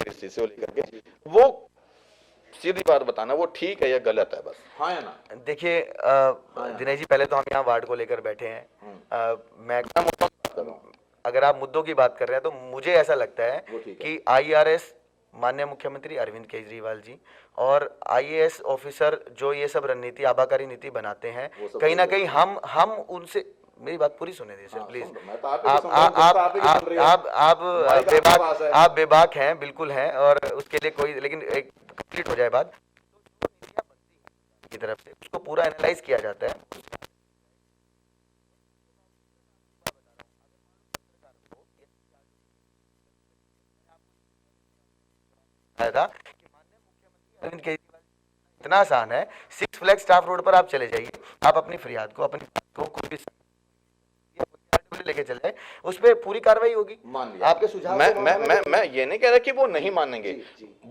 से लेकर के, वो सीधी बात बताना, वो ठीक है या गलत है, बस हाँ या ना? देखिए दिनेश जी, पहले तो हम यहाँ वार्ड को लेकर बैठे हैं। मैं अगर आप मुद्दों की बात कर रहे हैं तो मुझे ऐसा लगता है कि आईआरएस माननीय मुख्यमंत्री अरविंद केजरीवाल जी और आईएएस ऑफिसर जो ये सब रणनीति, आबाकारी नीति बनाते हैं, कहीं ना कहीं हम उनसे, मेरी बात पूरी सुने दीजिए सर प्लीज। आप बेबाक हैं, बिल्कुल हैं, और उसके लिए कोई, लेकिन एक कंप्लीट हो जाए बात की तरफ से, उसको पूरा एनालाइज किया जाता है। था कि माननीय मुख्यमंत्री अरविंद केजरीवाल, इतना आसान है, 6 फ्लैग स्टाफ रोड पर आप चले जाइए, आप अपनी फरियाद को, अपनी बात को कोई भी पे लेके चल जाए, उस पर पूरी कार्रवाई होगी। मान लिया आपके सुझाव मैं ये नहीं कह रहा कि वो नहीं मानेंगे।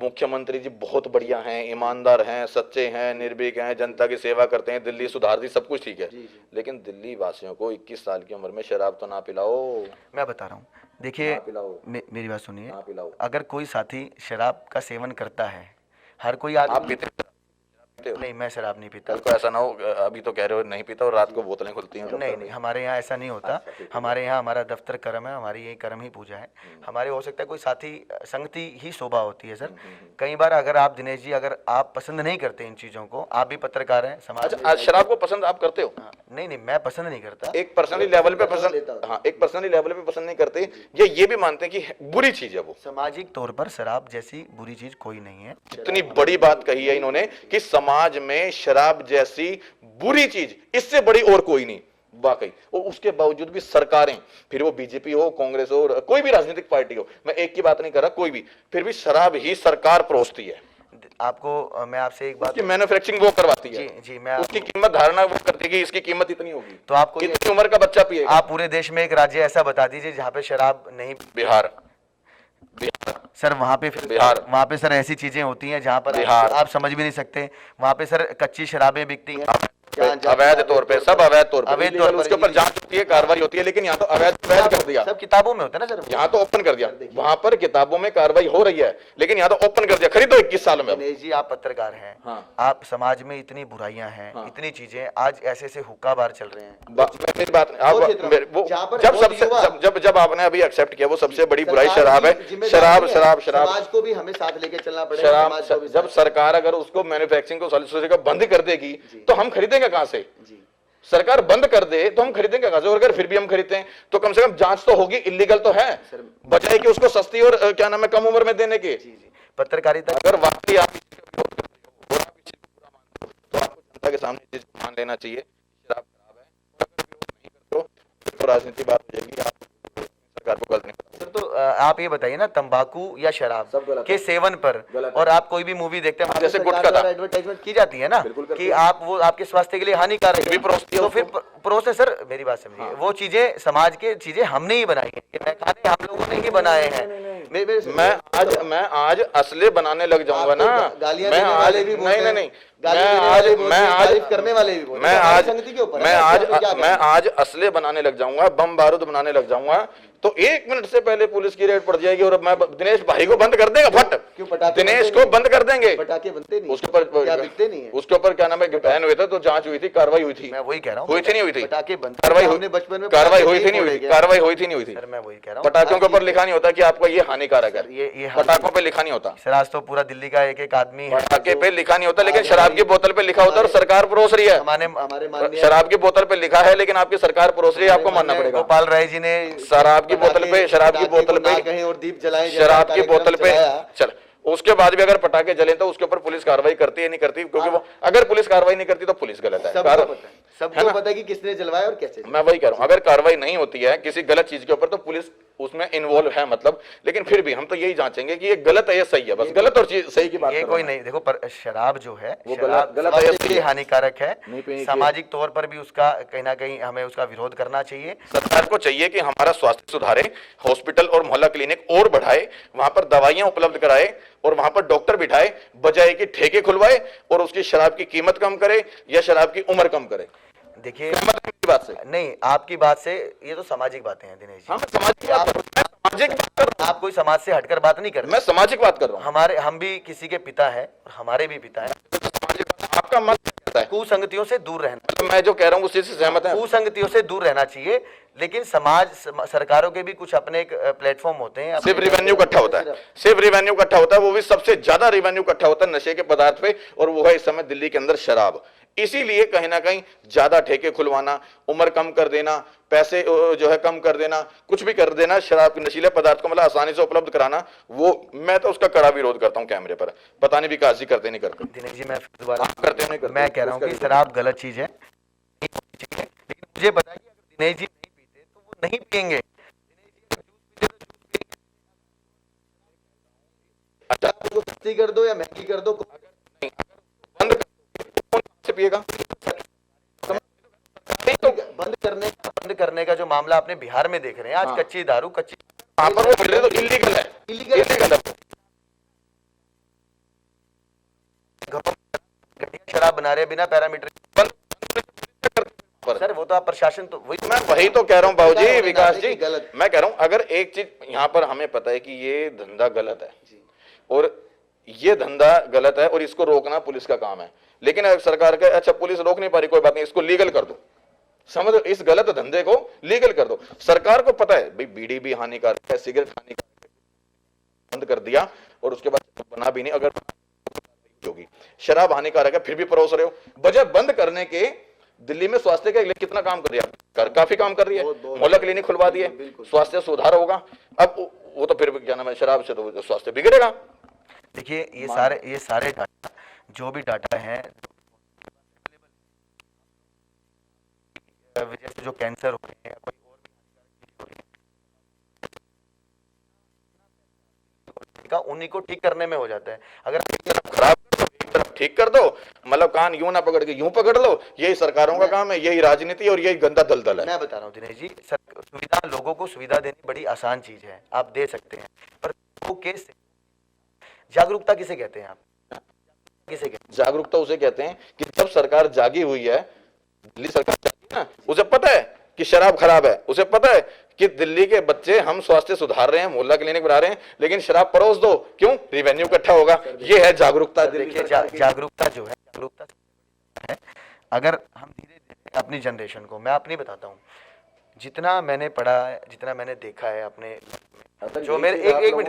मुख्यमंत्री जी बहुत बढ़िया हैं, ईमानदार हैं, सच्चे हैं, निर्भीक हैं, जनता की सेवा करते हैं, दिल्ली सुधार दी, सब कुछ ठीक है, लेकिन दिल्ली वासियों को 21 साल की उम्र में शराब तो ना पिलाओ। मैं बता रहा हूँ, देखिए मेरी बात सुनिए, अगर कोई साथी शराब का सेवन करता है, हर कोई आप पीते हो? नहीं, मैं शराब नहीं पीता। कल को ऐसा ना हो, अभी तो कह रहे हो नहीं पीता और रात को बोतलें खुलती हैं। नहीं नहीं, हमारे यहाँ ऐसा नहीं होता। हमारे यहाँ हमारा दफ्तर कर्म है, हमारी यही कर्म ही पूजा है हमारे। हो सकता है कोई साथी संगति ही शोभा होती है सर। कई बार अगर आप दिनेश जी, अगर आप पसंद नहीं करते इन चीज़ों को, आप भी पत्रकार हैं, समाज। अच्छा, शराब को पसंद आप करते हो? नहीं नहीं, मैं पसंद नहीं करता। एक पर्सनली लेवल पे पसंद, हाँ, एक पर्सनली लेवल पे पसंद नहीं करते, ये भी मानते हैं कि बुरी चीज है वो। सामाजिक तौर पर शराब जैसी बुरी चीज कोई नहीं है। इतनी बड़ी बात कही है इन्होंने कि समाज में शराब जैसी बुरी चीज इससे बड़ी और कोई नहीं, वाकई। और उसके बावजूद भी सरकारें, फिर वो बीजेपी हो, कांग्रेस हो, कोई भी राजनीतिक पार्टी हो, मैं एक की बात नहीं कर रहा, कोई भी, फिर भी शराब ही सरकार परोसती है। आपको मैं आपसे एक बात, मैन्युफैक्चरिंग वो करवाती है। जी जी, मैं उसकी कीमत धारणा वो करती है कि इसकी कीमत इतनी होगी, तो आपको इतनी उम्र का बच्चा पिएगा। आप पूरे देश में एक राज्य ऐसा बता दीजिए जहाँ पे शराब नहीं। बिहार सर, वहाँ पे वहाँ पे सर ऐसी चीजें होती हैं जहाँ पर आप समझ भी नहीं सकते। वहाँ पे सर कच्ची शराबें बिकती हैं अवैध तौर पे, सब अवैध तौर पे, उसके ऊपर जांच होती है, कार्रवाई होती है, लेकिन यहाँ तो अवैध कर दिया। सब किताबों में होता है ना सर, यहाँ तो ओपन कर दिया। वहाँ पर किताबों में कार्रवाई हो रही है, लेकिन यहाँ तो ओपन कर दिया। खरीदो 21 साल में। दिनेश जी, आप पत्रकार हैं, हाँ। आप समाज में इतनी बुराइयां हैं, हाँ। इतनी चीजें आज ऐसे ऐसे हुक्का बार चल रहे हैं। मेरी बात जब आपने अभी एक्सेप्ट किया, वो सबसे बड़ी बुराई शराब है। शराब समाज को भी हमें साथ लेके चलना पड़ेगा। जब सरकार अगर उसको मैन्युफैक्चरिंग को बंद कर देगी तो हम खरीदेंगे कहां से? सरकार बंद कर दे तो हम खरीदेंगे कहां से? और अगर फिर भी हम खरीदते हैं तो कम से कम जांच तो होगी, इलीगल तो है, बजाय कि उसको सस्ती और क्या नाम है कम उम्र में देने के। पत्रकारिता, अगर वाकई आप तो आपको जनता के सामने मान लेना चाहिए शराब खराब है। अगर नहीं करते तो राजनीति बात हो जाएगी, आप सरकार को गलत नहीं। सर, तो आप ये बताइए ना, तंबाकू या शराब के सेवन पर, और आप कोई भी मूवी देखते हैं, जैसे गुटखा का एडवर्टाइजमेंट की जाती है ना कि आप वो आपके स्वास्थ्य के लिए हानिकारक है, तो फिर प्रोसेस, सर मेरी बात समझिए, वो चीजें समाज के चीजें हमने ही बनाई है, खाने हम लोगों ने ही बनाए हैं। मैं आज असले बनाने लग जाऊंगा ना। मैं आज नहीं मैं आज असले बनाने लग जाऊंगा, बम बारूद बनाने लग जाऊंगा, तो 1 मिनट से पहले पुलिस की रेड पड़ जाएगी और मैं दिनेश भाई को बंद कर देगा। फट, दिनेश को बंद कर देंगे। पटाखे बनते नहीं, उसके ऊपर क्या बिकते नहीं है, उसके ऊपर क्या नाम है बैन हुए थे, तो जांच हुई थी, कार्रवाई हुई थी। मैं वही कह रहा हूँ, हुई थी नहीं हुई थी पटाखे बंद, कार्रवाई हुई, बचपन में कार्रवाई हुई थी नहीं हुई थी, कार्रवाई हुई थी नहीं हुई थी। सर मैं वही कह रहा हूँ, पटाखों के ऊपर लिखा नहीं होता कि आपका ये हानिकारक है, ये पटाखों पे लिखा नहीं होता। सर आज तो पूरा दिल्ली का एक एक आदमी पटाखे पे लिखा नहीं होता, लेकिन शराब की बोतल पे लिखा होता है और सरकार परोस रही है। हमारे शराब की बोतल पे लिखा है, लेकिन आपकी सरकार परोस रही है, आपको मानना पड़ेगा। गोपाल राय जी ने शराब की बोतल पे, शराब की बोतल पे कहीं और दीप जलाए, शराब की बोतल पे चल, उसके बाद भी अगर पटाखे जले तो उसके ऊपर पुलिस कार्रवाई करती है नहीं करती? क्योंकि वो अगर पुलिस कार्रवाई नहीं करती तो पुलिस गलत है। सबको पता है कि किसने जलवाया और कैसे। मैं वही कह रहा हूं, अगर कार्रवाई नहीं होती है किसी गलत चीज के ऊपर तो पुलिस उसमें इन्वॉल्व है, मतलब, लेकिन फिर भी हम तो यही जांचेंगे कि ये गलत है या सही है, बस गलत और सही की बात ये कोई नहीं। देखो, पर शराब जो है वो गलत है, हानिकारक है, सामाजिक तौर पर भी उसका कहीं ना कहीं हमें उसका विरोध करना चाहिए। सरकार को चाहिए कि हमारा स्वास्थ्य सुधारे, हॉस्पिटल और मोहल्ला क्लिनिक और बढ़ाए, वहां पर दवाइयां उपलब्ध कराए और वहां पर डॉक्टर बिठाए, बजाय कि ठेके खुलवाए और उसकी शराब की कीमत कम करे या शराब की उम्र कम करे। देखिए, बात से नहीं, आपकी बात से ये तो सामाजिक बातें हैं दिनेश जी। आप कोई समाज से हटकर बात नहीं कर रहे। मैं सामाजिक बात कर रहा हूँ। हम भी किसी के पिता है और हमारे भी पिता है। आपका मत कहता है कुसंगतियों से दूर रहना, मतलब मैं जो कह रहा हूँ उसी से सहमत है। कुसंगतियों से दूर रहना चाहिए, लेकिन सरकारों के भी कुछ अपने एक प्लेटफॉर्म होते हैं। सिर्फ रिवेन्यू इकट्ठा होता है, सिर्फ रिवेन्यू इकट्ठा होता है, वो भी सबसे ज्यादा रिवेन्यू इकट्ठा होता है नशे के पदार्थ पे, और वो है इस समय दिल्ली के अंदर शराब। इसीलिए कहीं ना कहीं ज्यादा ठेके खुलवाना, उम्र कम कर देना, पैसे जो है कम कर देना, कुछ भी कर देना, शराब के नशीले पदार्थ को मतलब आसानी से उपलब्ध कराना, वो मैं तो उसका कड़ा विरोध करता हूं कैमरे पर। पता नहीं विकास जी करते नहीं करते। दिनेश जी, मैं दोबारा करते नहीं करते, मैं कह रहा हूं कि शराब गलत चीज है, लेकिन मुझे पता है कि अगर दिनेश जी नहीं पीते तो वो नहीं पियेंगे। अच्छा, सस्ती कर दो या महंगी कर दो, बंद से पिएगा, बंद करने का जो मामला आपने बिहार में देख रहे हैं आज, हाँ। कच्ची दारू, कच्ची वहां पर वो मिल रही तो इलीगल है, इलीगल है। घटिया शराब बना रहे हैं बिना पैरामीटर। पर सर वो तो आप प्रशासन तो वही मैं वही तो कह रहा हूँ बाबूजी, होने विकास नाते जी, की गलत। मैं कह रहा हूँ अगर एक चीज यहाँ पर हमें पता है कि ये धंधा गलत है और ये धंधा गलत है और इसको रोकना पुलिस का काम है, लेकिन अगर सरकार का अच्छा पुलिस रोक नहीं पा रही, कोई बात नहीं, इसको लीगल कर दो, समझ, इस गलत धंधे को लीगल कर दो। सरकार को पता है भाई बीड़ी भी हानिकारक है, सिगरेट हानिकारक है, बंद कर दिया और उसके बाद बना भी नहीं, अगर होगी शराब हानिकारक है फिर भी परोस रहे हो। बजट बंद करने के दिल्ली में स्वास्थ्य के लिए कितना काम कर रही है, काफी काम कर रही है, मोहल्ला क्लिनिक खुलवा दिए, स्वास्थ्य सुधार होगा। अब वो तो फिर क्या नाम है, शराब से तो स्वास्थ्य बिगड़ेगा। देखिए ये सारे डाटा जो भी डाटा है, जैसे जो कैंसर हो रहे हैं, कोई और भी हो रही है, उन्हीं को ठीक करने में हो जाता है। अगर खराब एक तरफ ठीक कर दो, मतलब कान यूं ना पकड़ के यूं पकड़ लो, यही सरकारों का काम है, यही राजनीति और यही गंदा दलदल है। मैं बता रहा हूँ दिनेश जी, सुविधा, लोगों को सुविधा देनी बड़ी आसान चीज है, आप दे सकते हैं, पर वो केस जागरूकता किसे कहते हैं, आप किसे कहते हैं? जागरूकता उसे कहते हैं कि जब सरकार जागी हुई है, दिल्ली सरकार जागी ना, उसे पता है कि शराब खराब है, उसे पता है कि दिल्ली के बच्चे हम स्वास्थ्य सुधार रहे हैं, मोहल्ला क्लिनिक बना रहे हैं, लेकिन शराब परोस दो, क्यों, रेवेन्यू इकट्ठा होगा। ये है जागरूकता। देखिए जागरूकता जो है, जागरूकता है, अगर हम धीरे धीरे अपनी जनरेशन को, मैं अपनी बताता हूँ, जितना मैंने पढ़ा है, जितना मैंने देखा है अपने जो मेरे एक मिनट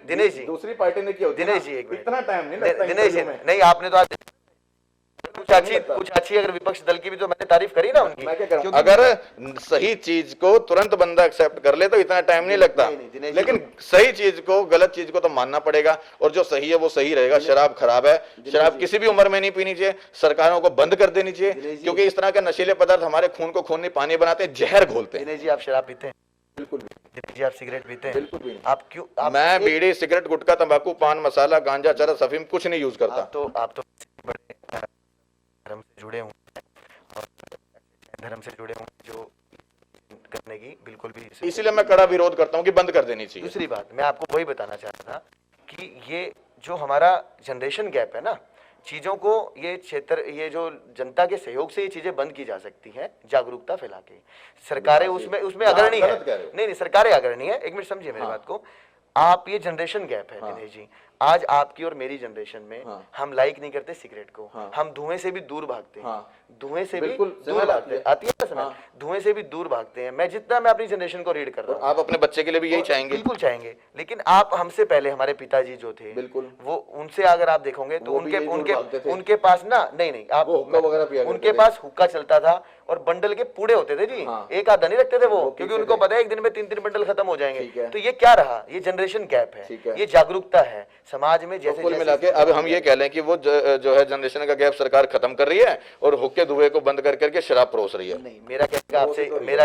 दिनेश जी, दूसरी पार्टी ने किया, दिनेश जी एक मिनट, इतना टाइम नहीं लगता दिनेश जी नहीं, आपने तो आज कुछ अच्छी अगर विपक्ष दल की भी तो मैंने तारीफ करी ना उनकी। मैं क्या करूं, अगर सही चीज को तुरंत बंदा एक्सेप्ट कर ले तो इतना टाइम नहीं लगता, लेकिन सही चीज को, गलत चीज को तो मानना पड़ेगा, और जो सही है वो सही रहेगा। शराब खराब है, शराब किसी भी उम्र में नहीं पीनी चाहिए, सरकारों को बंद कर देनी चाहिए, क्योंकि इस तरह के नशीले पदार्थ हमारे खून को खून नहीं पानी बनाते हैं, जहर घोलते हैं। दिनेश जी आप शराब पीते हैं? बिल्कुल भी। दिनेश जी आप सिगरेट पीते हैं? बिल्कुल भी। आप क्यों? मैं बीड़ी, सिगरेट, गुटखा, तंबाकू, पान मसाला, गांजा, चरस, अफीम कुछ नहीं यूज करता। आप तो बड़े धर्म से जुड़े हुए और धर्म से जुड़े हुए, जो करने की बिल्कुल भी, इसीलिए मैं कड़ा विरोध करता हूं कि बंद कर देनी चाहिए। दूसरी बात मैं आपको वही बताना चाह रहा था कि ये जो हमारा जनरेशन गैप है ना, चीज़ों को, ये क्षेत्र, ये जो जनता के सहयोग से ये चीज़ें बंद की जा सकती हैं, जागरूकता फैला के। सरकारें उसमें अग्रणी है, नहीं सरकारें अग्रणी है। एक मिनट समझिए मेरी बात को, आप, ये जनरेशन गैप है दिनेश जी, आज आपकी और मेरी जनरेशन में हम लाइक नहीं करते सिगरेट को, हम धुएं से भी दूर भागते हैं, धुएं से भी दूर भागते हैं, आती है ना समझ, धुएं से भी दूर भागते हैं। मैं अपनी जनरेशन को रीड कर रहा हूँ, आप अपने बच्चे के लिए भी यही चाहेंगे? बिल्कुल चाहेंगे, लेकिन आप हमसे पहले, हमारे पिताजी जो थे, बिल्कुल, वो, उनसे अगर आप देखोगे तो उनके पास ना, नहीं आप उनके पास हुक्का चलता था और बंडल के पूड़े होते थे जी, एक आधा नहीं रखते थे वो, क्योंकि उनको पता है एक दिन में 3 बंडल खत्म हो जाएंगे। तो ये क्या रहा, ये जनरेशन गैप है, ये जागरूकता है समाज में। जैसे कुल मिला के अब हम ये कह लें कि वो जो है जनरेशन का गैप सरकार खत्म कर रही है और हुक्के धुएं को बंद कर करके शराब परोस रही है। नहीं, मेरा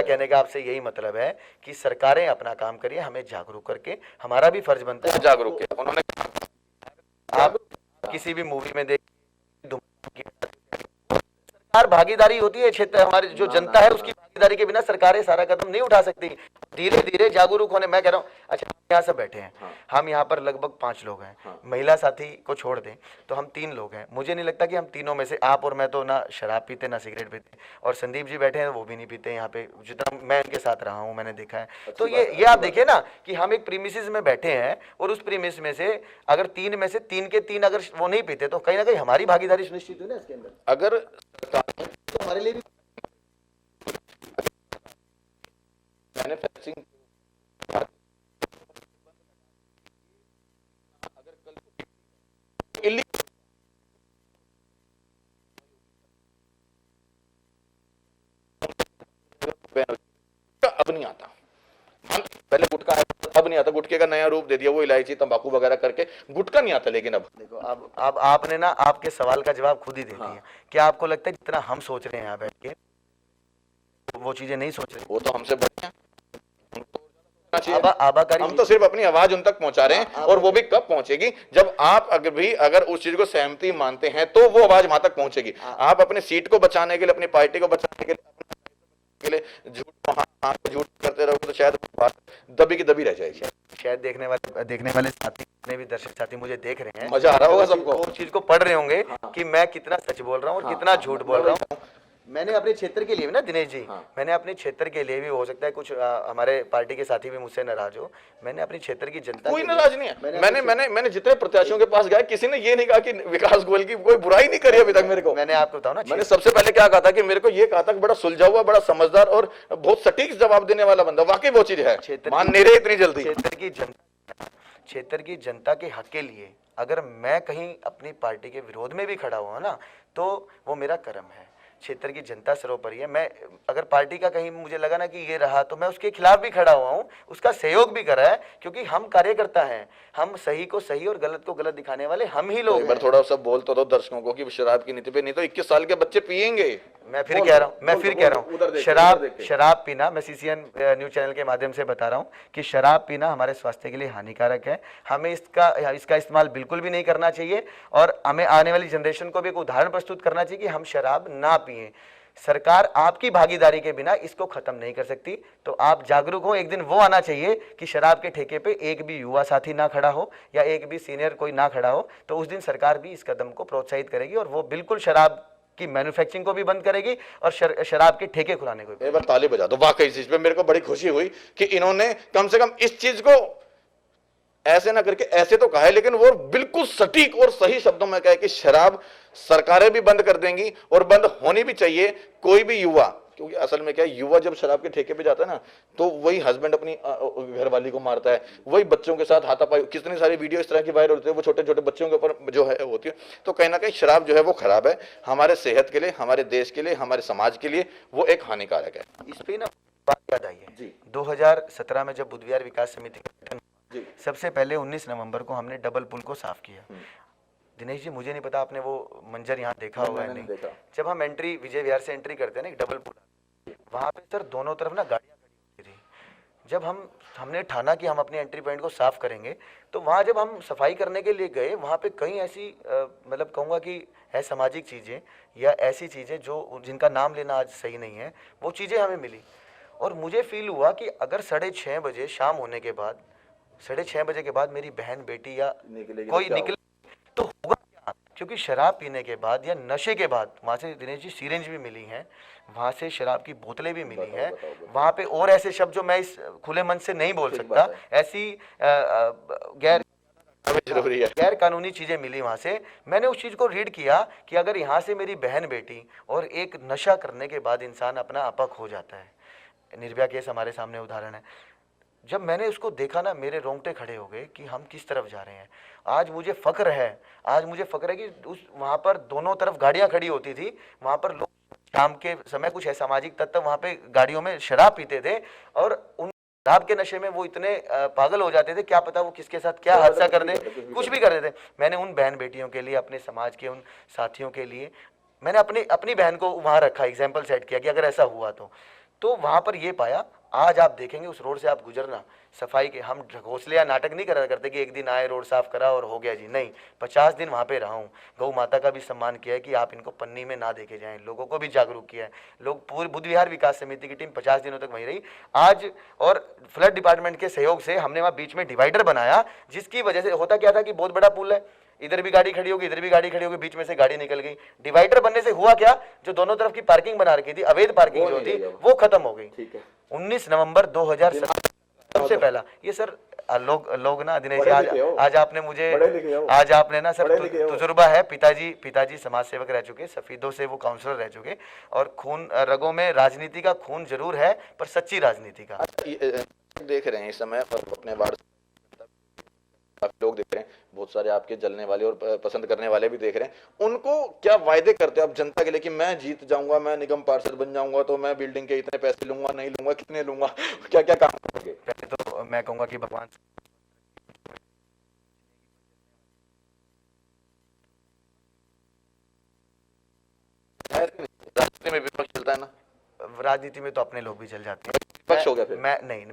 कहने का आपसे यही मतलब है कि सरकारें अपना काम करिए, हमें जागरूक करके, हमारा भी फर्ज बनता है जागरूक किया उन्होंने। आप किसी भी मूवी में देख, सरकार भागीदारी होती है, क्षेत्र, हमारी जो जनता है उसकी भागीदारी के बिना सरकारें सारा कदम नहीं उठा सकती। धीरे धीरे जागरूक होने, मैं कह रहा हूँ, अच्छा यहाँ सब बैठे हैं, हम यहाँ पर लगभग 5 लोग हैं, महिला साथी को छोड़ दें तो हम 3 लोग हैं। मुझे नहीं लगता कि हम तीनों में से, आप और मैं तो ना शराब पीते ना सिगरेट पीते, और संदीप जी बैठे हैं वो भी नहीं पीते, यहाँ पे जितना मैं इनके साथ रहा हूँ मैंने देखा है। तो ये आप देखिए ना कि हम एक प्रीमिसेस में बैठे हैं और उस प्रीमिस में से अगर 3 में से 3 के 3 अगर वो नहीं पीते तो कहीं ना कहीं हमारी भागीदारी सुनिश्चित हुई ना इसके अंदर। अगर तो हमारे लिए भी मैन्युफैक्चरिंग अब नहीं आता, पहले गुटखा अब नहीं आता, गुटखे का नया रूप दे दिया, वो इलायची तंबाकू वगैरह करके गुटखा नहीं आता। लेकिन अब देखो, अब आपने ना आपके सवाल का जवाब खुद ही दे दिया। क्या आपको लगता है जितना हम सोच रहे हैं यहाँ बैठ के वो चीजें नहीं सोच रहे? वो तो हमसे बढ़िया, हम तो सिर्फ अपनी आवाज उन तक पहुंचा रहे हैं, और वो भी कब पहुंचेगी, जब आप अगर उस चीज को सहमति मानते हैं तो वो आवाज वहां तक पहुंचेगी। आप अपनी सीट को बचाने के लिए, अपनी पार्टी को बचाने के लिए के लिए झूठ को हाँ झूठ करते रहोगे तो शायद वो बात दबी की दबी रह जाएगी। शायद देखने वाले साथी, जितने भी दर्शक साथी मुझे देख रहे हैं, मजा आ रहा होगा सबको। वो चीज को पढ़ रहे होंगे कि मैं कितना सच बोल रहा हूँ और कितना झूठ बोल रहा हूँ। मैंने अपने क्षेत्र के लिए भी ना दिनेश जी, मैंने अपने क्षेत्र के लिए भी, हो सकता है कुछ हमारे पार्टी के साथी भी मुझसे नाराज हो, मैंने अपने क्षेत्र की जनता कोई के लिए- नाराज नहीं है। मैंने जितने प्रत्याशियों के पास गया किसी ने ये नहीं कहा कि विकास गोयल की कोई बुराई नहीं करी अभी तक मेरे को। मैंने आपको बताऊं ना, मैंने सबसे पहले क्या कहा था कि मेरे को ये कहा था कि बड़ा सुलझा हुआ, बड़ा समझदार और बहुत सटीक जवाब देने वाला बंदा, वाकई वो चीज है, मान नहीं रहे इतनी जल्दी। क्षेत्र की जनता के हक के लिए अगर मैं कहीं अपनी पार्टी के विरोध में भी खड़ा हुआ ना, तो वो मेरा कर्म है। क्षेत्र की जनता सर्वोपरि है। मैं अगर पार्टी का कहीं मुझे लगा ना कि ये रहा, तो मैं उसके खिलाफ भी खड़ा हुआ हूँ, उसका सहयोग भी करा है, क्योंकि हम कार्यकर्ता हैं। हम सही को सही और गलत को गलत दिखाने वाले हम ही लोग एक बार हैं। थोड़ा सा बोल तो दो दर्शकों को कि शराब की नीति पे, नहीं तो 21 साल के बच्चे पिएंगे। मैं फिर कह रहा हूँ शराब पीना, मैं सीसीएन न्यूज चैनल के माध्यम से बता रहा हूँ कि शराब पीना हमारे स्वास्थ्य के लिए हानिकारक है। हमें इसका इस्तेमाल बिल्कुल भी नहीं करना चाहिए और हमें आने वाली जनरेशन को भी एक उदाहरण प्रस्तुत करना चाहिए कि हम शराब ना पिए। सरकार आपकी भागीदारी के बिना इसको खत्म नहीं कर सकती, तो आप जागरूक हो। एक दिन वो आना चाहिए कि शराब के ठेके पे एक भी युवा साथी ना खड़ा हो या एक भी सीनियर कोई ना खड़ा हो, तो उस दिन सरकार भी इस कदम को प्रोत्साहित करेगी और वो बिल्कुल शराब की मैन्युफैक्चरिंग को भी बंद करेगी और शराब के ठेके खुलाने को भी। एक बार ताली बजा दो। वाकई इस चीज पे मेरे को बड़ी खुशी हुई कि इन्होंने कम से कम इस चीज को ऐसे ना करके ऐसे तो कहा है, लेकिन वो बिल्कुल सटीक और सही शब्दों में कहे कि शराब सरकारें भी बंद कर देंगी और बंद होनी भी चाहिए। कोई भी युवा, क्योंकि असल में क्या है, युवा जब शराब के ठेके पे जाता है ना, तो वही हस्बैंड अपनी घरवाली को मारता है, वही बच्चों के साथ हाथापाई, कितनी सारी वीडियो इस तरह की वायरल होती है, वो छोटे छोटे बच्चों के ऊपर जो है होती है। तो कहीं ना कहीं शराब जो है वो खराब है, हमारे सेहत के लिए, हमारे देश के लिए, हमारे समाज के लिए वो एक हानिकारक है। इस पे ना बात याद आई है 2017 में जब बुद्ध विहार विकास समिति का गठन, सबसे पहले 19 नवंबर को हमने डबल पुल को साफ किया। दिनेश जी, मुझे नहीं पता आपने वो मंजर यहाँ देखा होगा या नहीं। जब हम एंट्री विजय विहार से एंट्री करते हैं ना, एक डबल पुल, वहां पे सर दोनों तरफ ना गाड़ियां खड़ी होती थी। जब हमने ठाना कि हम अपनी एंट्री पॉइंट को साफ करेंगे, तो वहां जब हम सफाई करने के लिए गए, वहां पे कई ऐसी मतलब कहूँगा कि असामाजिक चीजें या ऐसी चीजें जो जिनका नाम लेना आज सही नहीं है, वो चीजें हमें मिली। और मुझे फील हुआ कि अगर 6:30 बजे शाम होने के बाद, 6:30 बजे के बाद मेरी बहन बेटी या कोई निकले तो होगा क्या? क्योंकि शराब पीने के बाद या नशे के बाद वहाँ से दिनेश जी सिरिंज भी मिली हैं, वहाँ से शराब की बोतलें भी मिली हैं, वहाँ पे और ऐसे शब्द जो मैं इस खुले मन से नहीं बोल सकता, ऐसी गैर कानूनी चीजें मिली वहां से। मैंने उस चीज को रीड किया कि अगर यहाँ से मेरी बहन बेटी और एक नशा करने के बाद इंसान अपना अपक हो जाता है, निर्भया केस हमारे सामने उदाहरण है। जब मैंने उसको देखा ना, मेरे रोंगटे खड़े हो गए कि हम किस तरफ जा रहे हैं। आज मुझे फक्र है कि उस वहाँ पर दोनों तरफ गाड़ियाँ खड़ी होती थी, वहाँ पर लोग शाम के समय कुछ असामाजिक तत्व वहाँ पे गाड़ियों में शराब पीते थे और उन शराब के नशे में वो इतने पागल हो जाते थे, क्या पता वो किसके साथ क्या हादसा कर दे, कुछ भी कर देते। मैंने उन बहन बेटियों के लिए, अपने समाज के उन साथियों के लिए, मैंने अपनी बहन को वहाँ रखा, एग्जाम्पल सेट किया कि अगर ऐसा हुआ तो वहां पर ये पाया। आज आप देखेंगे उस रोड से आप गुजरना, सफाई के हम घोंसले या नाटक नहीं करा करते कि एक दिन आए रोड साफ करा और हो गया जी, नहीं, 50 दिन वहां पे रहा हूँ। गौ माता का भी सम्मान किया है कि आप इनको पन्नी में ना देखे जाएं, लोगों को भी जागरूक किया है। लोग पूरी बुद्ध विहार विकास समिति की टीम 50 दिनों तक वहीं रही आज, और फ्लड डिपार्टमेंट के सहयोग से हमने वहाँ बीच में डिवाइडर बनाया, जिसकी वजह से होता क्या था कि बहुत बड़ा पुल है, इधर भी गाड़ी खड़ी होगी, इधर भी गाड़ी खड़ी होगी, बीच में से गाड़ी निकल गई। डिवाइडर बनने से हुआ क्या, जो दोनों तरफ की पार्किंग बना रखी थी, अवैध पार्किंग जो थी, वो खत्म हो गई। 19 नवंबर 2017 सबसे पहला ये सर। लोग ना दिनेश जी, आज आपने ना सर तजुर्बा है, पिताजी समाज सेवक रह चुके, सफीदों से वो काउंसलर रह चुके, और खून रगों में राजनीति का खून जरूर है, पर सच्ची राजनीति का। देख रहे हैं इस समय अपने वार्ड लोग देख रहे हैं, बहुत सारे आपके जलने वाले और पसंद करने वाले भी देख रहे हैं। उनको क्या वायदे करते हो आप जनता के लिए कि मैं जीत जाऊंगा, मैं निगम पार्षद बन जाऊंगा तो मैं बिल्डिंग के इतने पैसे लूंगा, नहीं लूंगा, कितने लूंगा, क्या क्या काम करोगे? पहले तो मैं कहूंगा कि भगवान राजनीति में विपक्ष चलता है ना, राजनीति में तो अपने लोग भी चल जाते हैं। विपक्ष हो गया फिर।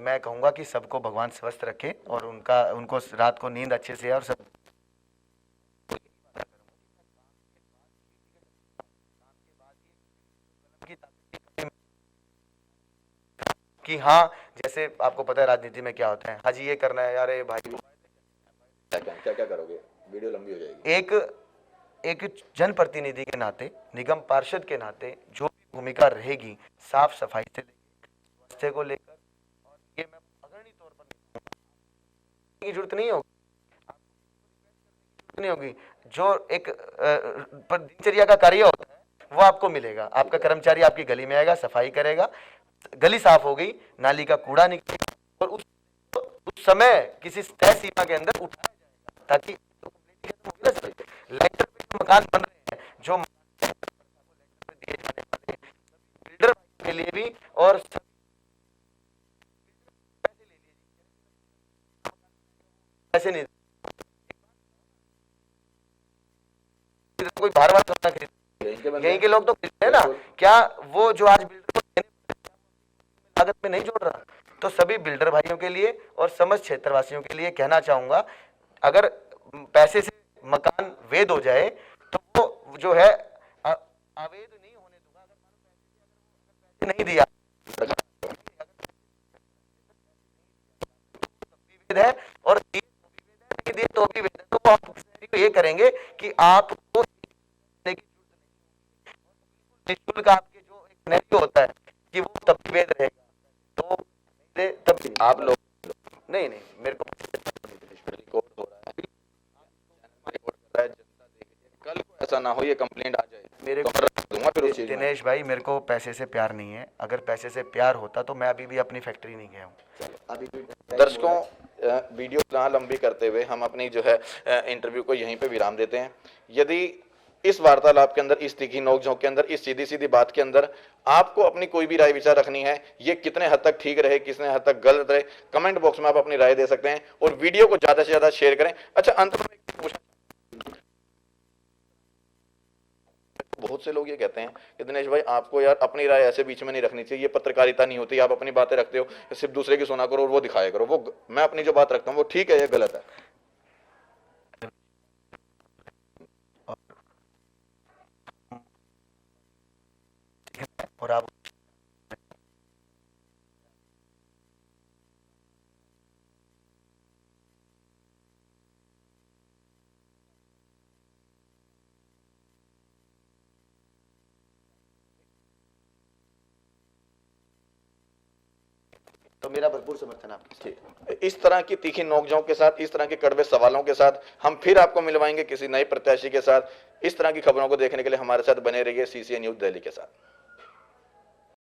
मैं कहूंगा कि सबको भगवान स्वस्थ रखे और उनको रात को नींद अच्छे से, और सब कि हाँ, जैसे आपको पता है राजनीति में क्या होता है, हाँ जी ये करना है, अरे भाई क्या क्या करोगे, वीडियो लंबी हो जाएगी। एक जनप्रतिनिधि के नाते, निगम पार्षद के नाते जो भी भूमिका रहेगी साफ सफाई से लेकर स्वास्थ्य को लेकर, और ये मैं अग्रणी तौर पर की जरूरत नहीं होगी, नहीं होगी। जो एक पर दिनचर्या का कार्य होता है वो आपको मिलेगा, आपका कर्मचारी आपकी गली में आएगा, सफाई करेगा, गली साफ हो गई, नाली का कूड़ा निकलेगा, और उस समय किसी तय सीमा के अंदर उठाया जाएगा, ताकि लेटर पे मकान बन रहे हैं जो दिए जाने वाले बिल्डर के लिए भी, और पैसे नहीं, कोई बार बार करना खरीद, यहीं के लोग तो खरीदते हैं ना, क्या वो जो आज बिल्डर को लागत में नहीं जोड़ रहा। तो सभी बिल्डर भाइयों के लिए और समस्त क्षेत्रवासियों के लिए कहना चाहूंगा, अगर पैसे से मकान वैध हो जाए तो वो जो है अवैध नहीं होने दूंगा। अगर पैसे नहीं दिया वैध है, और दिए तो भी वैध है, तो वो आप ये करेंगे कि आपको निःशुल्क आपके जो एक सिनेरियो होता है कि वो तब भी वैध रहेगा। तो तब आप लोग नहीं मेरे को रिकॉर्ड हो रहा है, रिकॉर्ड कर रहा है, जनता देख रही है, कल को ऐसा ना हो ये कंप्लेंट आ जाए मेरे तो मैं रख दूंगा फिर उस चीज में। दिनेश भाई, मेरे को पैसे से प्यार नहीं है, अगर पैसे से प्यार होता तो मैं अभी भी अपनी फैक्ट्री नहीं गया हूँ। अभी भी दर्शकों, वीडियो ना लंबी करते हुए हम अपनी जो है इंटरव्यू को यहीं पे विराम देते हैं। यदि इस वार्तालाप के अंदर, इस तीखी नोकझोंक के अंदर, इस सीधी सीधी बात के अंदर आपको अपनी कोई भी राय विचार रखनी है, ये कितने हद तक ठीक रहे, कितने हद तक गलत रहे, कमेंट बॉक्स में आप अपनी राय दे सकते हैं और वीडियो को ज्यादा से ज्यादा शेयर करें। अच्छा, अंत में बहुत से लोग ये कहते हैं कि दिनेश भाई आपको यार अपनी राय ऐसे बीच में नहीं रखनी चाहिए, ये पत्रकारिता नहीं होती, आप अपनी बातें रखते हो, सिर्फ दूसरे की सुना करो और वो दिखाया करो। वो मैं अपनी जो बात रखता हूँ वो ठीक है या गलत है? और आप तो मेरा भरपूर समर्थन आपके। इस तरह की तीखी नोकझोंक के साथ, इस तरह के कड़वे सवालों के साथ हम फिर आपको मिलवाएंगे किसी नए प्रत्याशी के साथ। इस तरह की खबरों को देखने के लिए हमारे साथ बने रहिए CCN न्यूज़ दिल्ली के साथ।